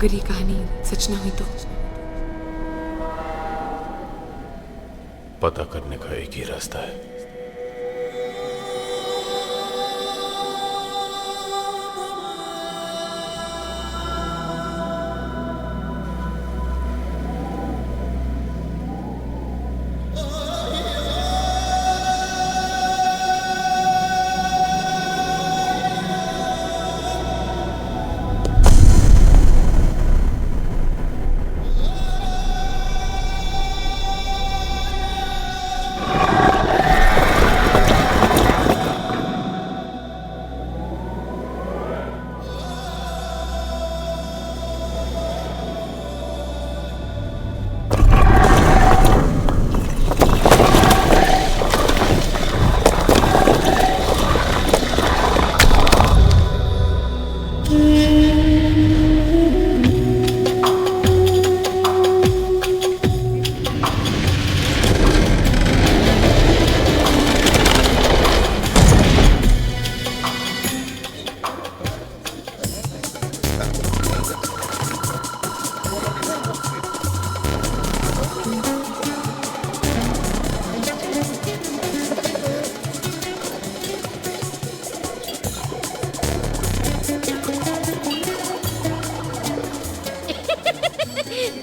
अगर ये कहानी सच ना हुई तो पता करने का एक ही रास्ता है।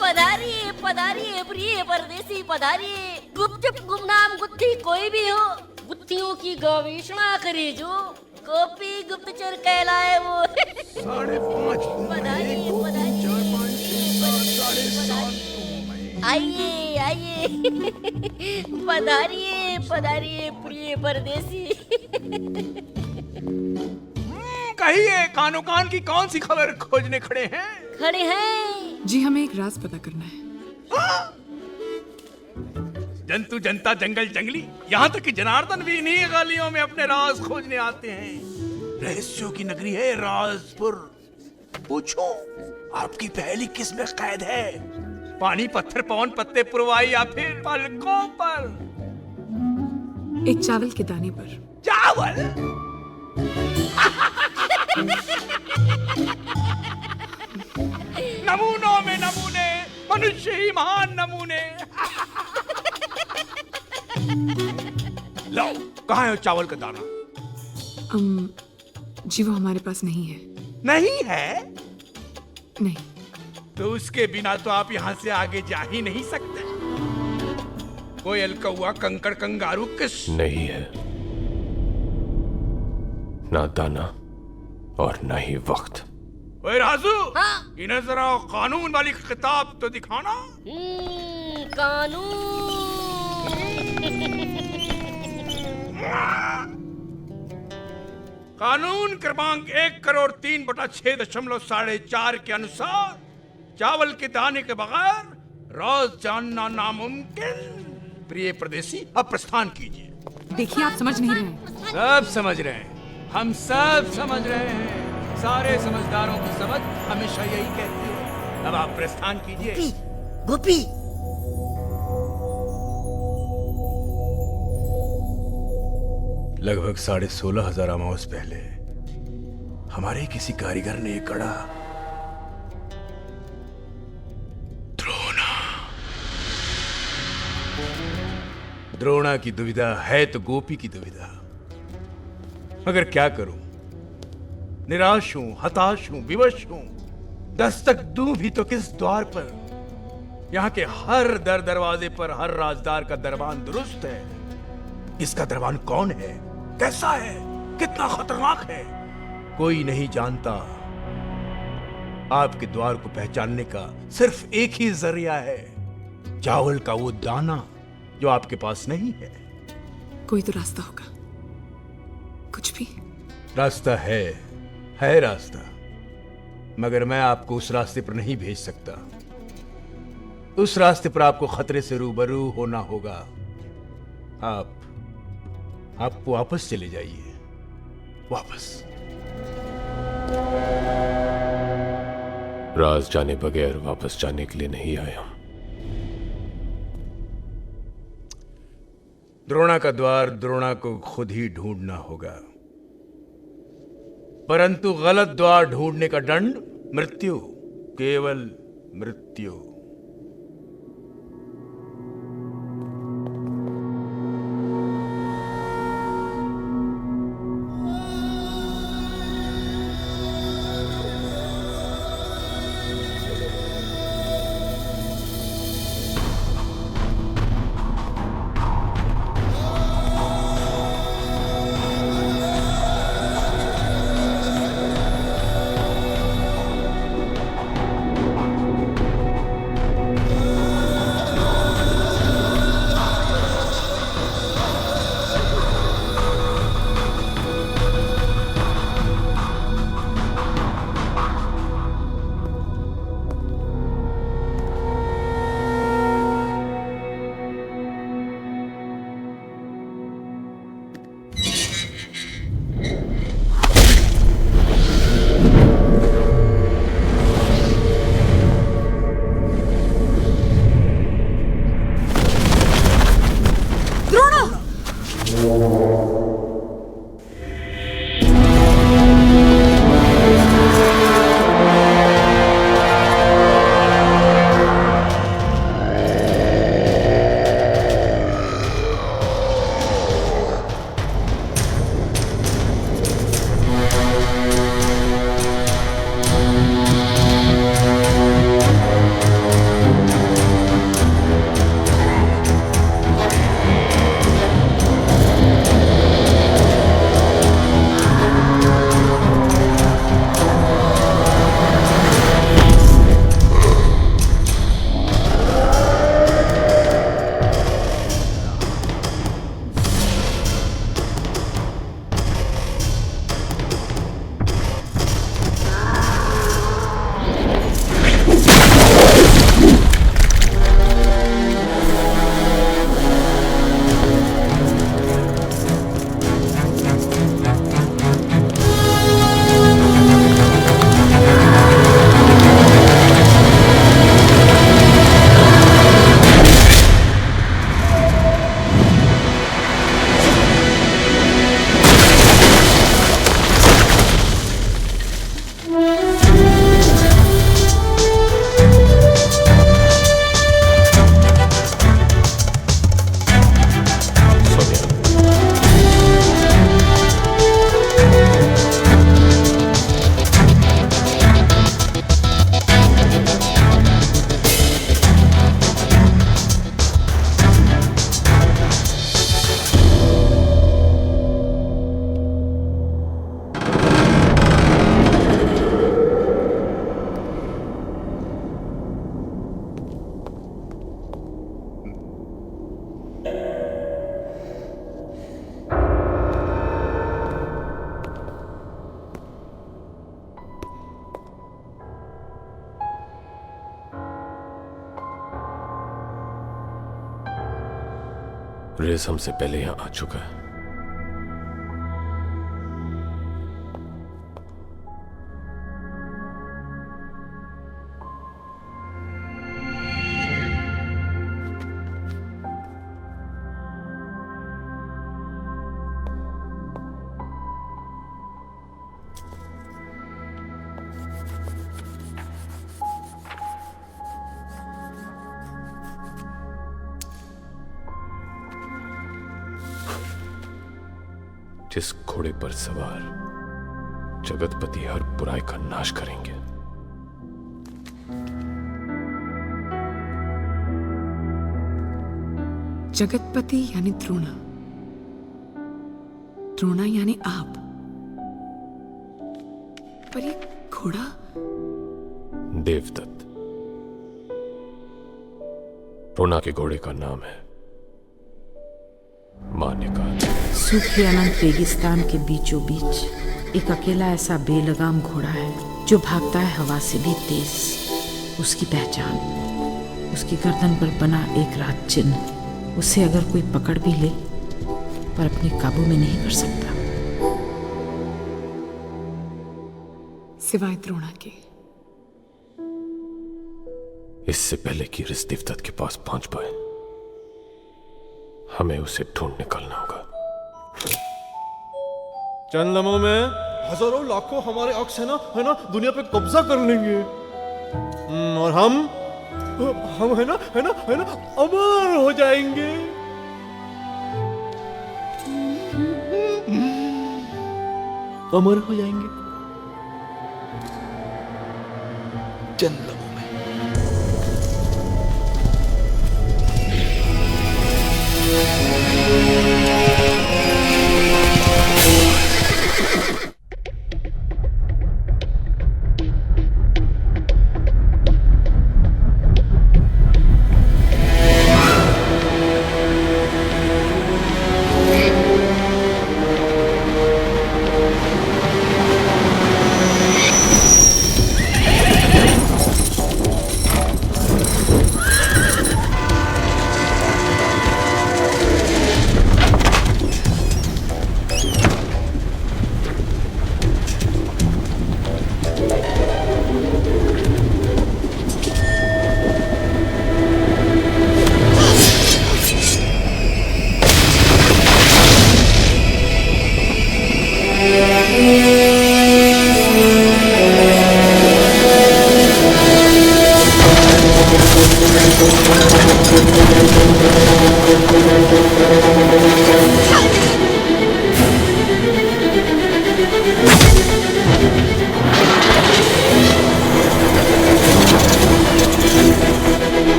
पधारिए पधारिए प्रिय परदेसी पधारिए। गुपचुप गुमनाम गुत्थी कोई भी हो, गुत्थियों की गवेषणा करे जो, कॉपी गुप्तचर कहलाए वो। पधारिए आइए आइए पधारिए पधारिए प्रिय परदेसी। कहिए कानो कान की कौन सी खबर खोजने खड़े हैं? खड़े हैं जी, हमें एक राज पता करना है। जंतु जनता जंगल जंगली, यहाँ तक कि जनार्दन भी इन्हीं गलियों में अपने राज खोजने आते हैं। रहस्यों की नगरी है राजपुर। पूछो आपकी पहली किस में कैद है? पानी पत्थर पवन पत्ते पुरवाई या फिर पलकों पर? एक चावल के दाने पर। चावल? नमूनों में नमूने, मनुष्य ही महान नमूने। लो, कहाँ है वो चावल का दाना? जी वो हमारे पास नहीं है। नहीं है? नहीं। तो उसके बिना तो आप यहाँ से आगे जा ही नहीं सकते। कोयल कौआ कंकड़ कंगारू किस? नहीं है, ना दाना और ना ही वक्त। ओए राजू, इन्हें जरा कानून वाली किताब तो दिखाना। कानून क्रमांक 1,03/6.4 के अनुसार चावल के दाने के बगैर राज जानना नामुमकिन। प्रिय परदेसी, अब प्रस्थान कीजिए। देखिए आप समझ नहीं रहे। सब समझ रहे हैं, हम सब समझ रहे हैं। सारे समझदारों की समझ हमेशा यही कहती है। अब आप प्रस्थान कीजिए। गोपी लगभग 16,500 अमावस पहले हमारे किसी कारीगर ने ये कड़ा द्रोणा की दुविधा है तो गोपी की दुविधा। मगर क्या करूं, निराश हूं, हताश हूं, विवश हूं। दस्तक दूं भी तो किस द्वार पर? यहाँ के हर दरवाजे पर हर राजदार का दरबान दुरुस्त है। इसका दरबान कौन है, कैसा है, कितना खतरनाक है, कोई नहीं जानता। आपके द्वार को पहचानने का सिर्फ एक ही जरिया है, चावल का वो दाना जो आपके पास नहीं है। कोई तो रास्ता होगा, कुछ भी। रास्ता है रास्ता, मगर मैं आपको उस रास्ते पर नहीं भेज सकता। उस रास्ते पर आपको खतरे से रूबरू होना होगा। आप वापस चले जाइए, वापस। राज जाने बगैर वापस जाने के लिए नहीं आया। द्रोणा का द्वार द्रोणा को खुद ही ढूंढना होगा, परंतु गलत द्वार ढूंढने का दंड मृत्यु। केवल मृत्यु। रेस हमसे पहले यहां आ चुका है। जिस घोड़े पर सवार जगतपति हर बुराई का नाश करेंगे, जगतपति यानी द्रोणा, द्रोणा यानी आप। पर ये घोड़ा देवदत्त। द्रोणा के घोड़े का नाम है मान्यका। सूखे अनंत रेगिस्तान के बीचों बीच एक अकेला ऐसा बेलगाम घोड़ा है जो भागता है हवा से भी तेज। उसकी पहचान उसकी गर्दन पर बना एक राज चिन्ह। उसे अगर कोई पकड़ भी ले पर अपने काबू में नहीं कर सकता, सिवाय द्रोणा के। इससे पहले कि रिस देवदत्त के पास पहुंच पाए, हमें उसे ढूंढ निकालना होगा। चंद लम्हों में हजारों लाखों हमारे अक्स है ना दुनिया पे कब्जा कर लेंगे। और हम है ना अमर हो जाएंगे। अमर हो जाएंगे चंद लम्हों में।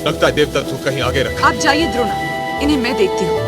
लगता है देवदत्त को कहीं आगे रखा। आप जाइए द्रोणा, इन्हें मैं देखती हूँ।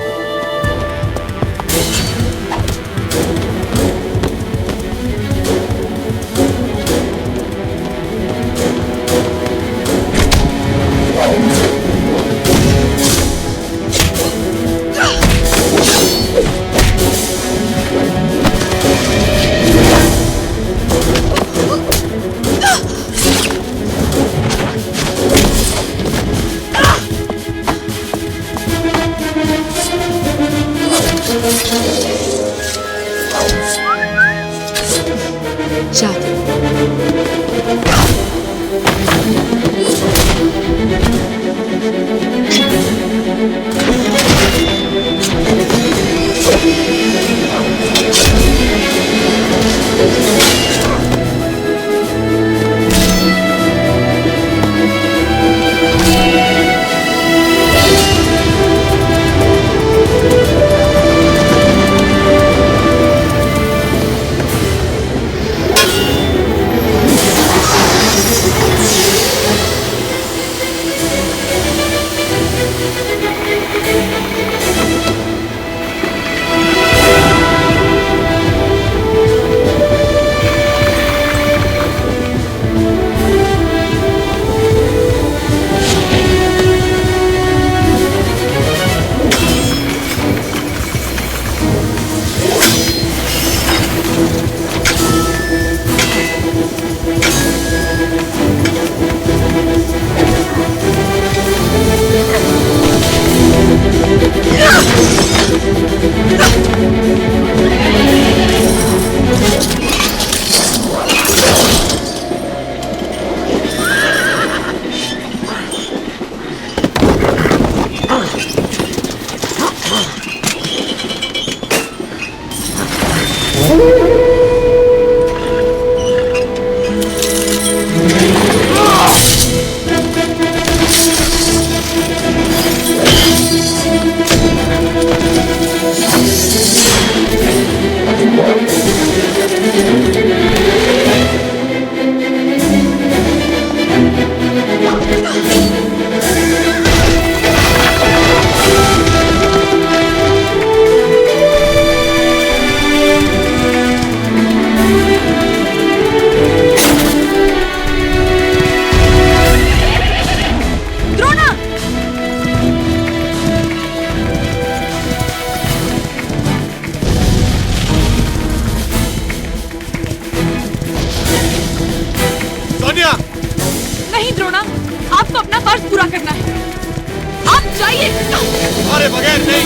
तुम्हारे बगैर नहीं।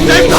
देखना।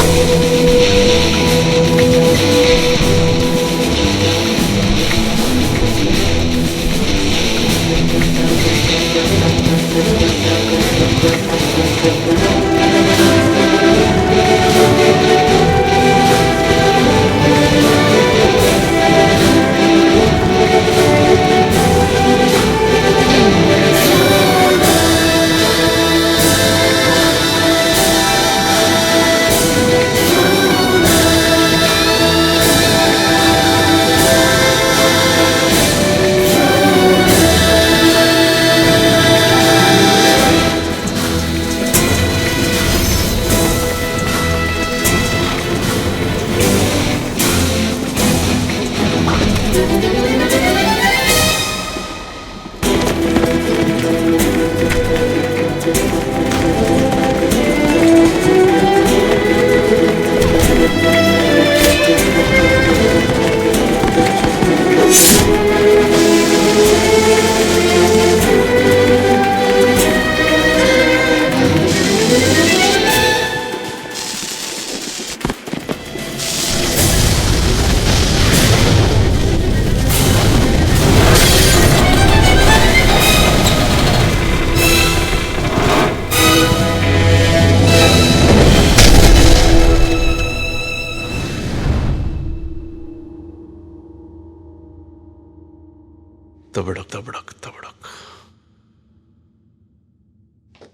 तबड़क तबड़क तबड़क।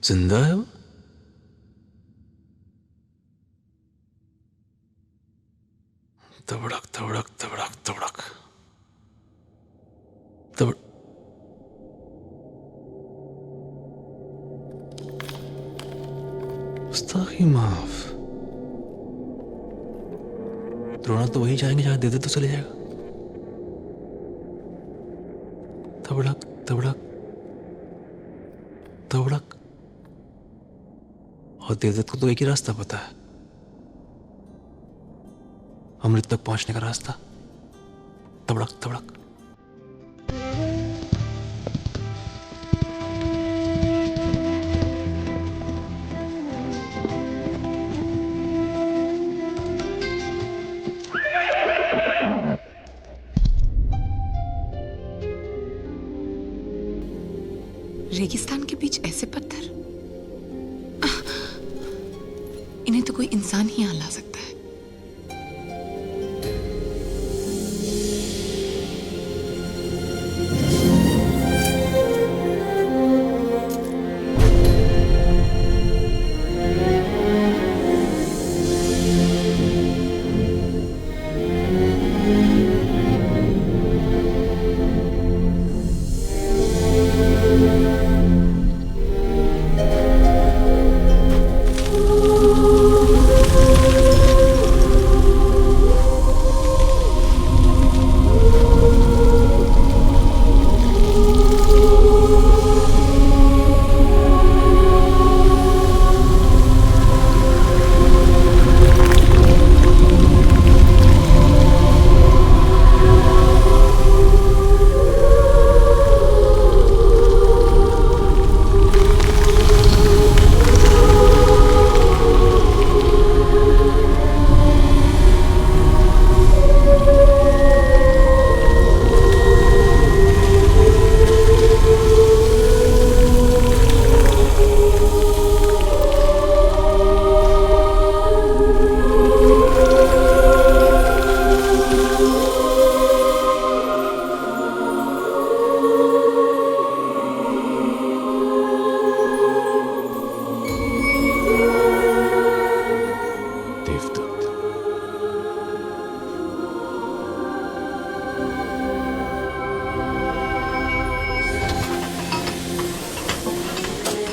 जिंदा है वो? तबड़क तबड़क तबड़क तबड़क तबड़। गुस्ताखी माफ। द्रोणा तो वही जाएंगे जहां दे दे तो चले जाएगा। तबड़क तबड़क तबड़क। और देवदत्त को तो एक ही रास्ता पता है, अमृत तक पहुंचने का रास्ता। तबड़क तबड़क। रेगिस्तान के बीच ऐसे पत्थर, इन्हें तो कोई इंसान ही यहाँ ला सकता है।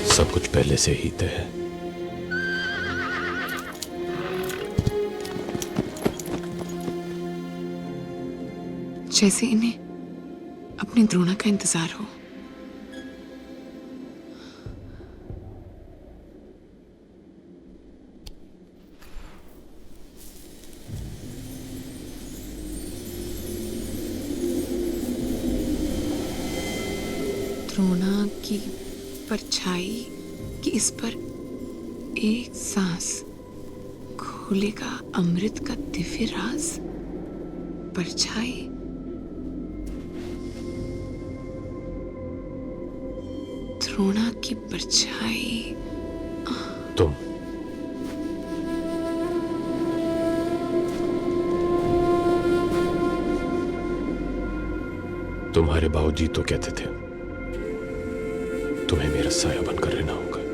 सब कुछ पहले से ही तय है। जैसे इन्हें अपनी द्रोणा का इंतजार हो। द्रोणा की परछाई कि इस पर एक सांस खोलेगा अमृत का दिव्य राज। परछाई द्रोणा की परछाई। तुम्हारे बाबूजी तो कहते थे तुम्हें मेरा साया बनकर रहना होगा।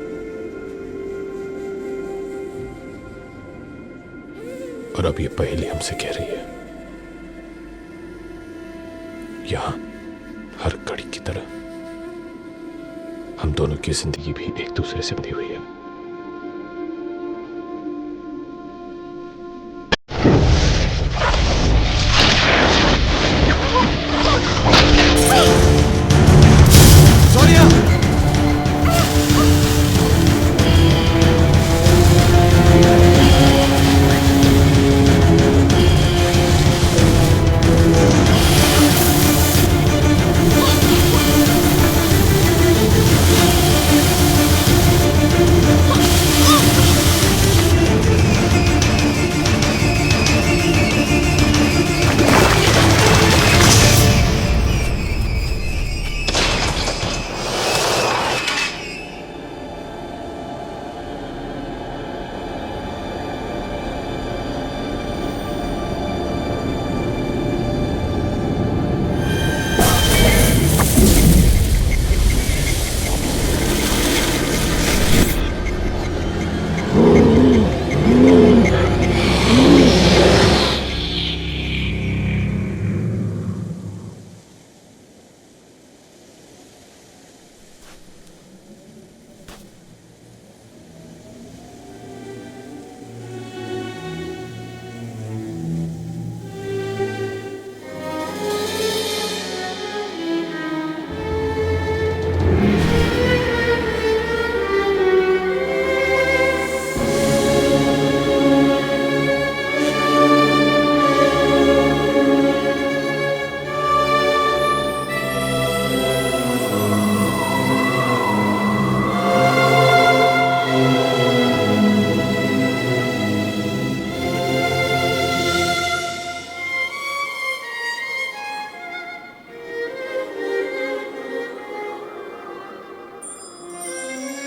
और अब ये पहेली हमसे कह रही है, यहां हर घड़ी की तरह हम दोनों की जिंदगी भी एक दूसरे से बंधी हुई है।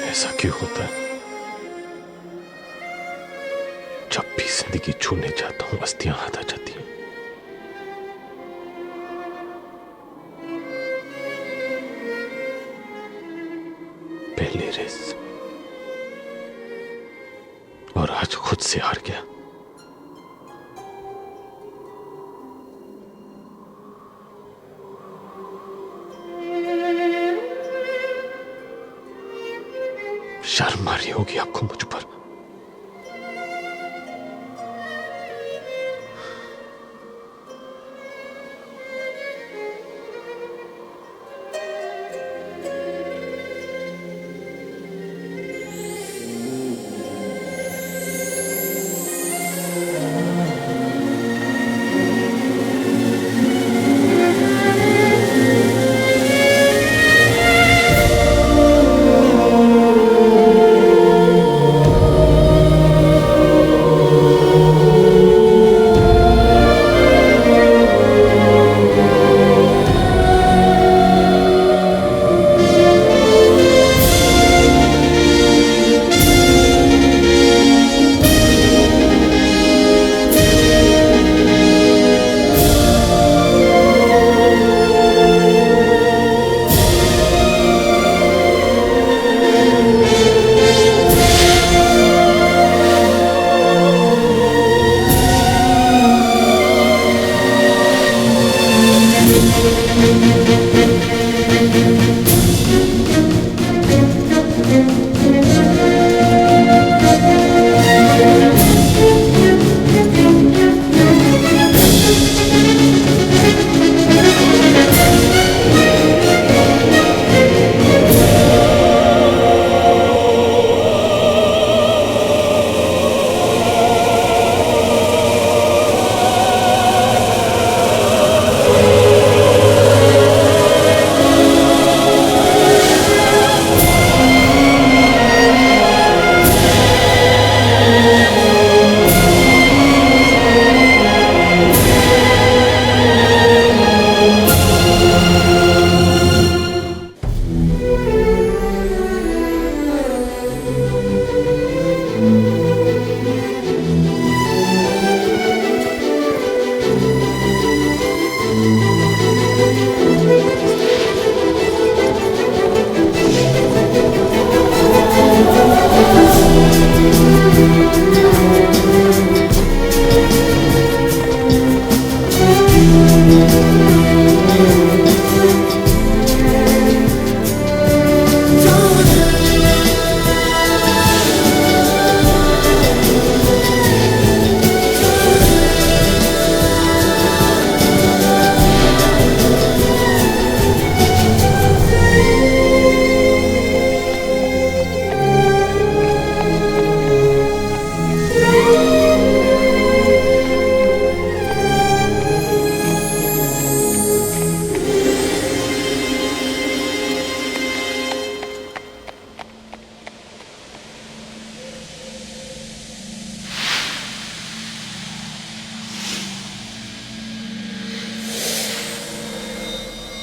ऐसा क्यों होता है? जब भी जिंदगी छूने जाता हूं अस्थियां हाथ आ जाती हैं। पहली रेस और आज खुद से हार गया। शर्म आ रही होगी आपको मुझ पर।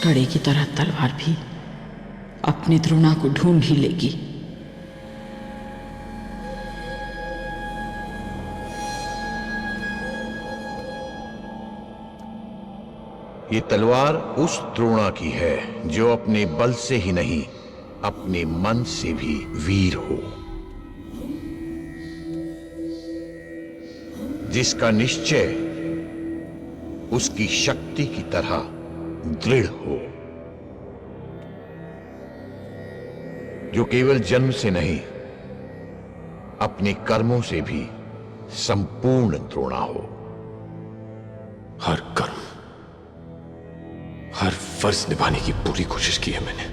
कड़े की तरह तलवार भी अपने द्रोणा को ढूंढ ही लेगी। ये तलवार उस द्रोणा की है जो अपने बल से ही नहीं, अपने मन से भी वीर हो, जिसका निश्चय उसकी शक्ति की तरह दृढ़ हो, जो केवल जन्म से नहीं अपने कर्मों से भी संपूर्ण द्रोणा हो। हर कर्म, हर फर्ज निभाने की पूरी कोशिश की है मैंने,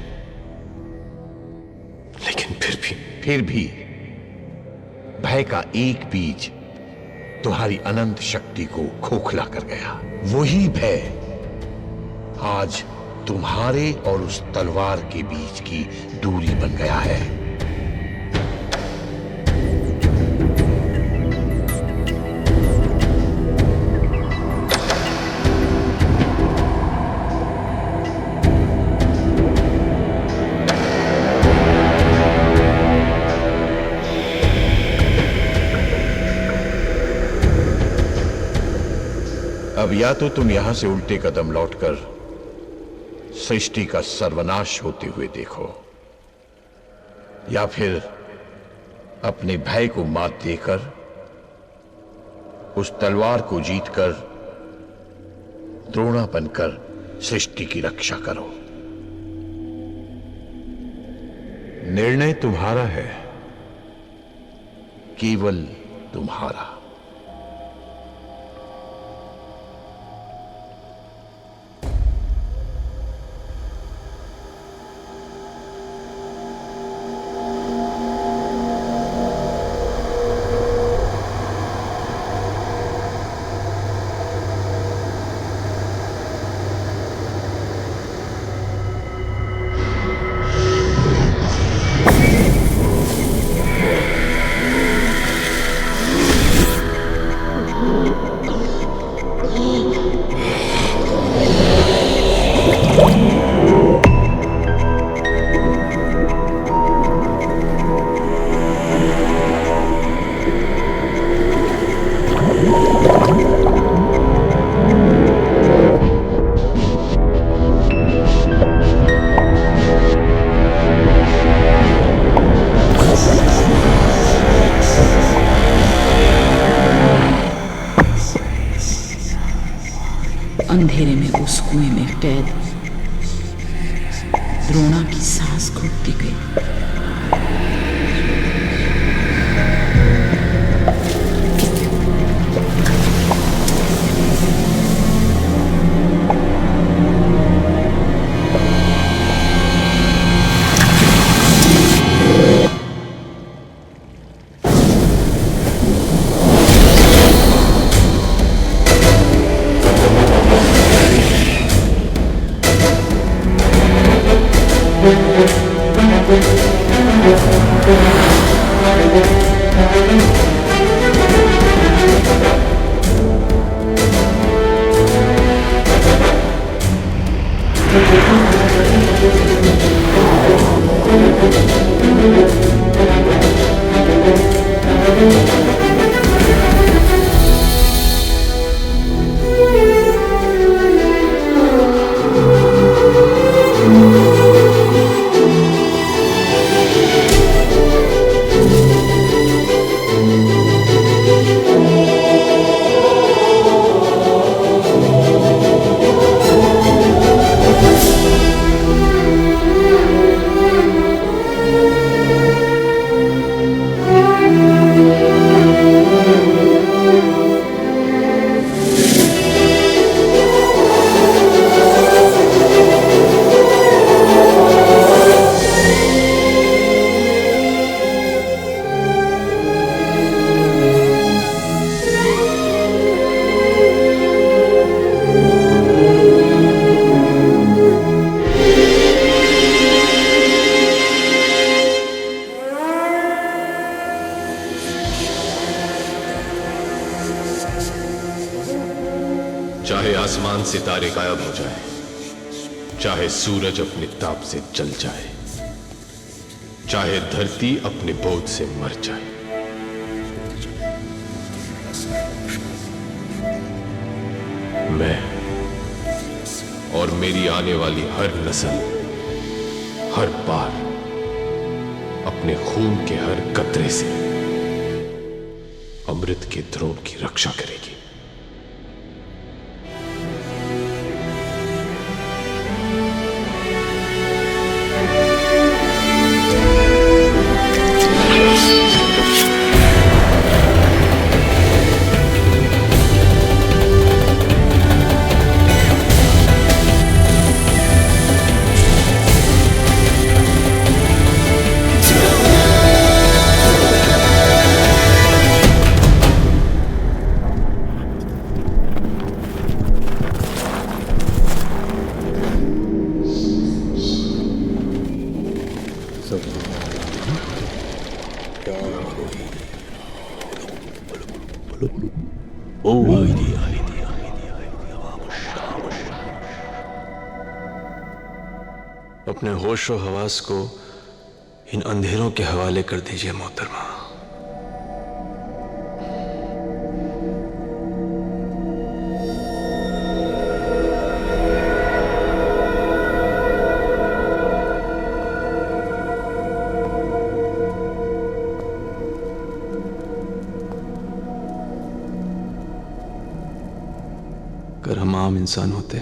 लेकिन फिर भी भय का एक बीज तुम्हारी अनंत शक्ति को खोखला कर गया। वही भय आज तुम्हारे और उस तलवार के बीच की दूरी बन गया है। अब या तो तुम यहां से उल्टे कदम लौटकर सृष्टि का सर्वनाश होते हुए देखो, या फिर अपने भय को मात देकर उस तलवार को जीतकर द्रोणा बनकर सृष्टि की रक्षा करो। निर्णय तुम्हारा है, केवल तुम्हारा। अंधेरे में उस कुएं में कैद द्रोणा की सांस घुटती गई। चाहे आसमान सितारे गायब हो जाए, चाहे सूरज अपने ताप से जल जाए, चाहे धरती अपने बोझ से मर जाए, मैं और मेरी आने वाली हर नस्ल हर बार अपने खून के हर कतरे से अमृत के द्रोण की रक्षा करेगी। अपने होश और हवास को इन अंधेरों के हवाले कर दीजिए मोहतरमा। अगर हम आम इंसान होते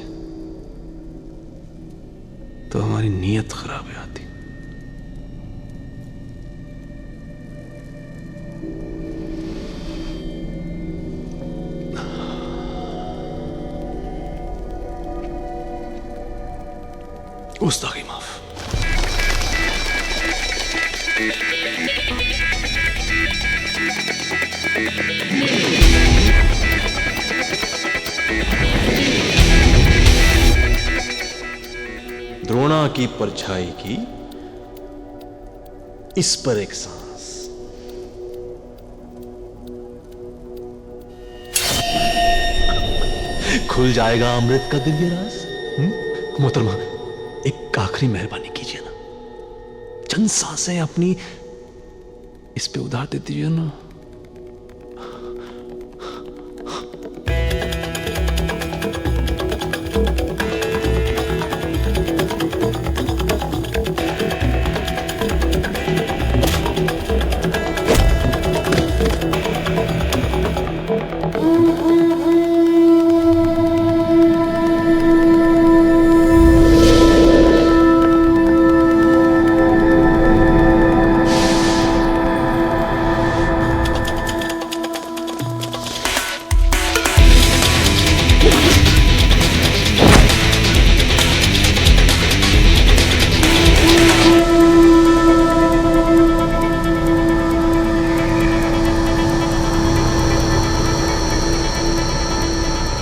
तो हमारी नीयत खराब हो जाती। गुस्ताखी माफ। द्रोणा की परछाई की इस पर एक सांस। खुल जाएगा अमृत का दिव्य राज। मोहतरमा, एक आखिरी मेहरबानी कीजिए ना, चंद सांसें अपनी इस पे उधार दे दीजिए ना।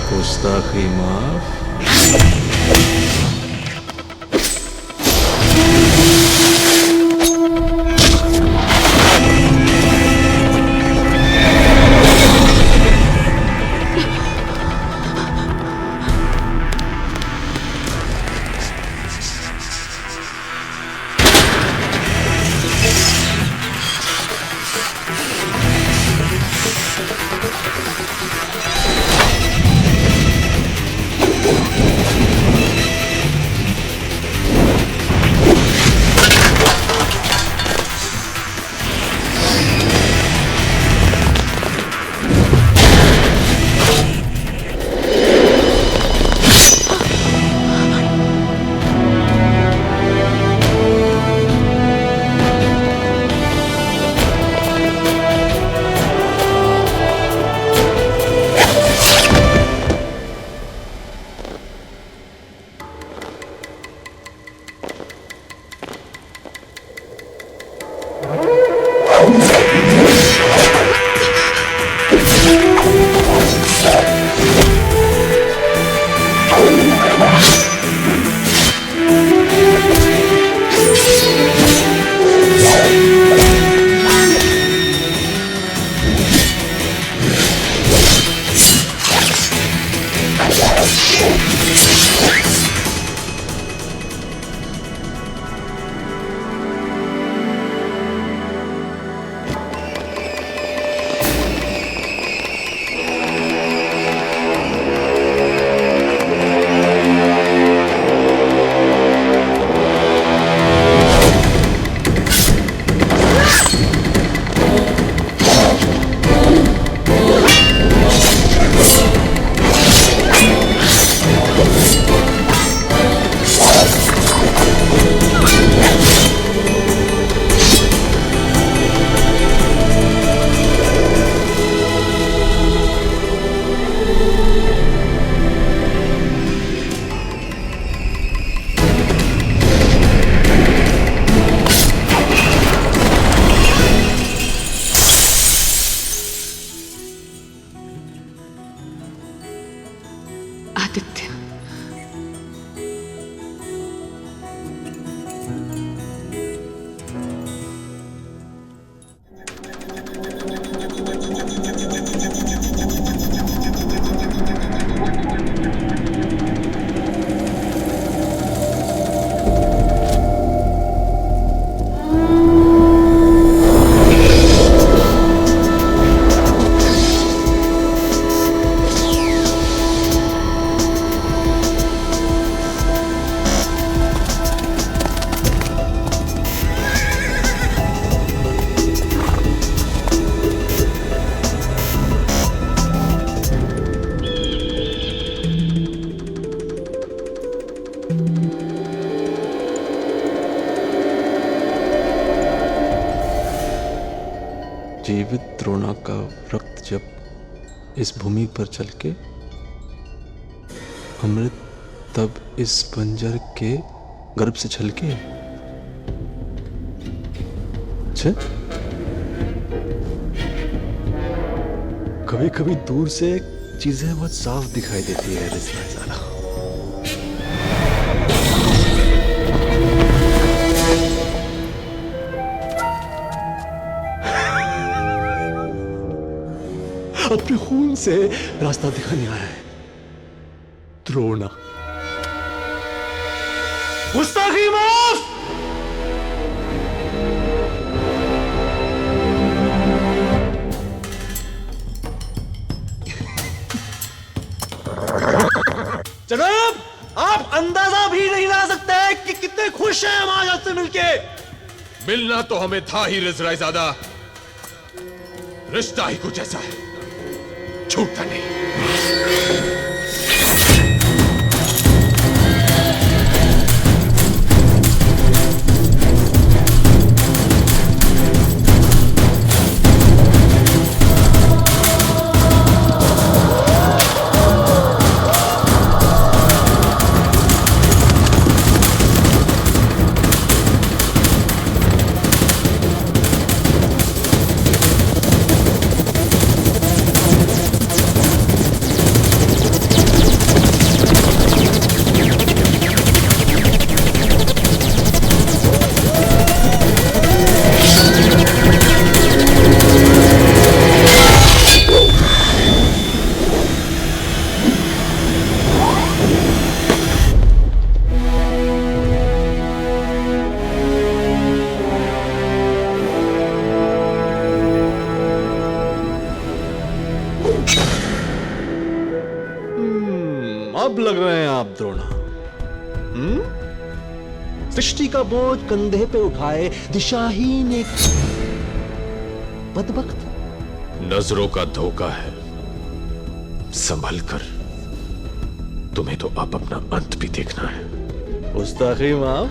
गुस्ताखी माफ। आदित्य। जीवित द्रोणा का रक्त जब इस भूमि पर छलके, अमृत तब इस बंजर के गर्भ से छलके। अच्छा, कभी कभी दूर से चीजें बहुत साफ दिखाई देती है रिजवाइज़ादा। अपने खून से रास्ता दिखाने आया है द्रोणा। गुस्ताखी माफ। जनाब, आप अंदाजा भी नहीं लगा सकते कि कितने खुश हैं हम आज आपसे मिलके। मिलना तो हमें था ही रिजवाइज़ादा, रिश्ता ही कुछ ऐसा है, छूटता नहीं। अब लग रहे हैं आप द्रोणा। सृष्टि का बोझ कंधे पे उठाए दिशाहीन एक बदबख्त। नजरों का धोखा है, संभल कर, तुम्हें तो अब अपना अंत भी देखना है। गुस्ताखी माफ,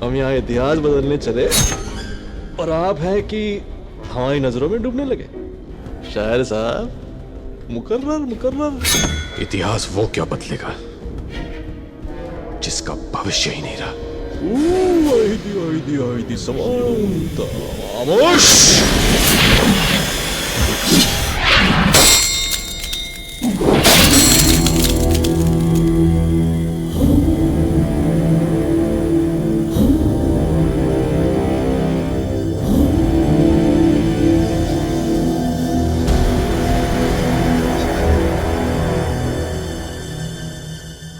हम यहाँ इतिहास बदलने चले और आप हैं कि हमारी नजरों में डूबने लगे। शायर साहब, मुकर्रर मुकर्रर। इतिहास वो क्या बदलेगा जिसका भविष्य ही नहीं रहा। आईदी समानता। खामोश।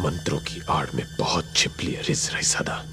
मंत्रों की आड़ में बहुत छिपली है रिजवाइज़ादा।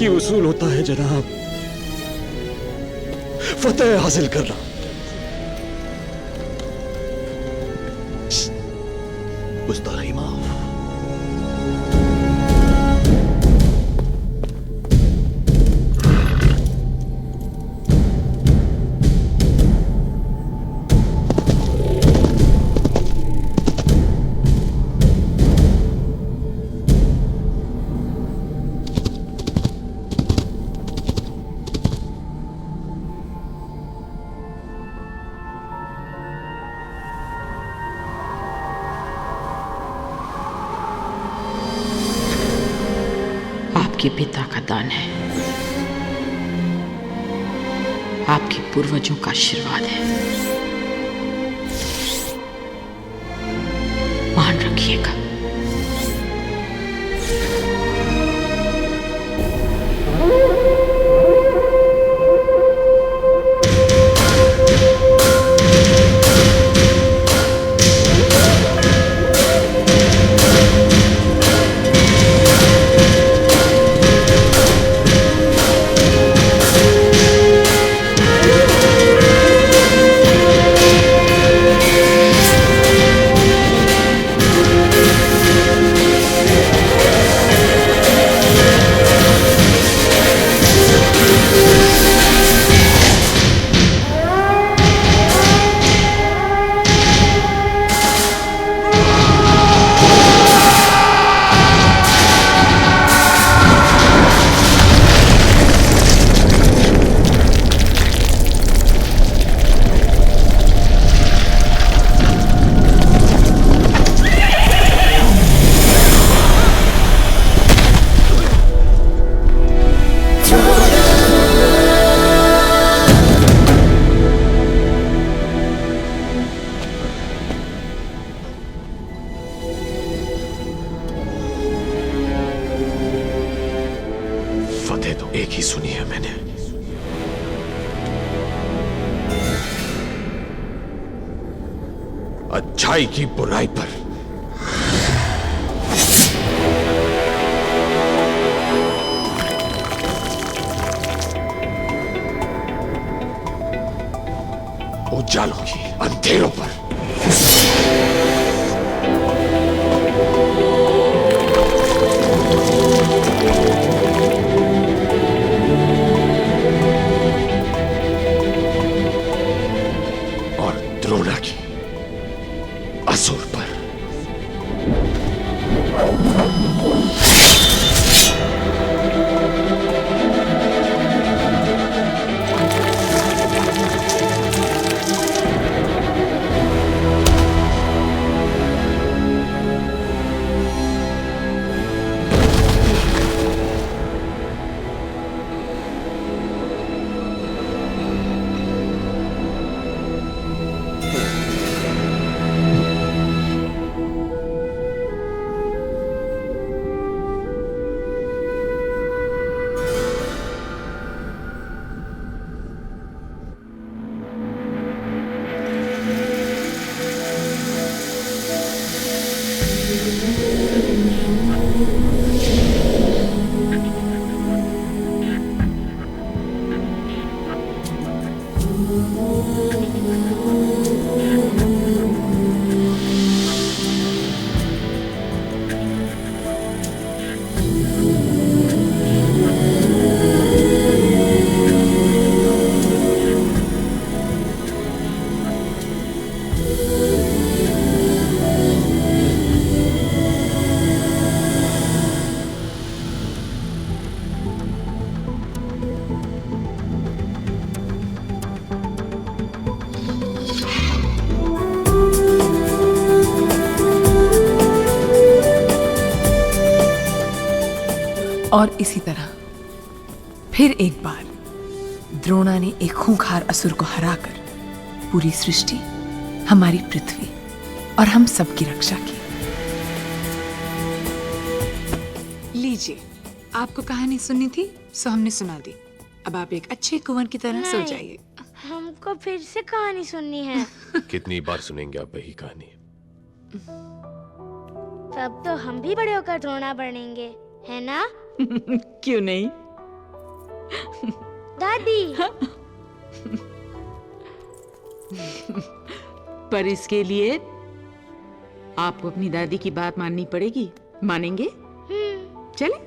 उसूल होता है जनाब, फतेह हासिल करना। गुस्ताखी माफ। आपके पिता का दान है, आपके पूर्वजों का आशीर्वाद है। मान रखिएगा। फतेह तो एक ही सुनी है मैंने, अच्छाई की बुराई पर। उजालों की अंधेरों पर। द्रोणा की असुर पर। और इसी तरह फिर एक बार द्रोणा ने एक खूंखार असुर को हराकर पूरी सृष्टि, हमारी पृथ्वी और हम सब की रक्षा की। लीजिए, आपको कहानी सुननी थी सो हमने सुना दी। अब आप एक अच्छे कुंवर की तरह सो नहीं। जाइए। हमको फिर से कहानी सुननी है। कितनी बार सुनेंगे आप वही कहानी? तब तो हम भी बड़े होकर द्रोणा बनेंगे, है ना? क्यों नहीं? दादी। पर इसके लिए आपको अपनी दादी की बात माननी पड़ेगी। मानेंगे? चले?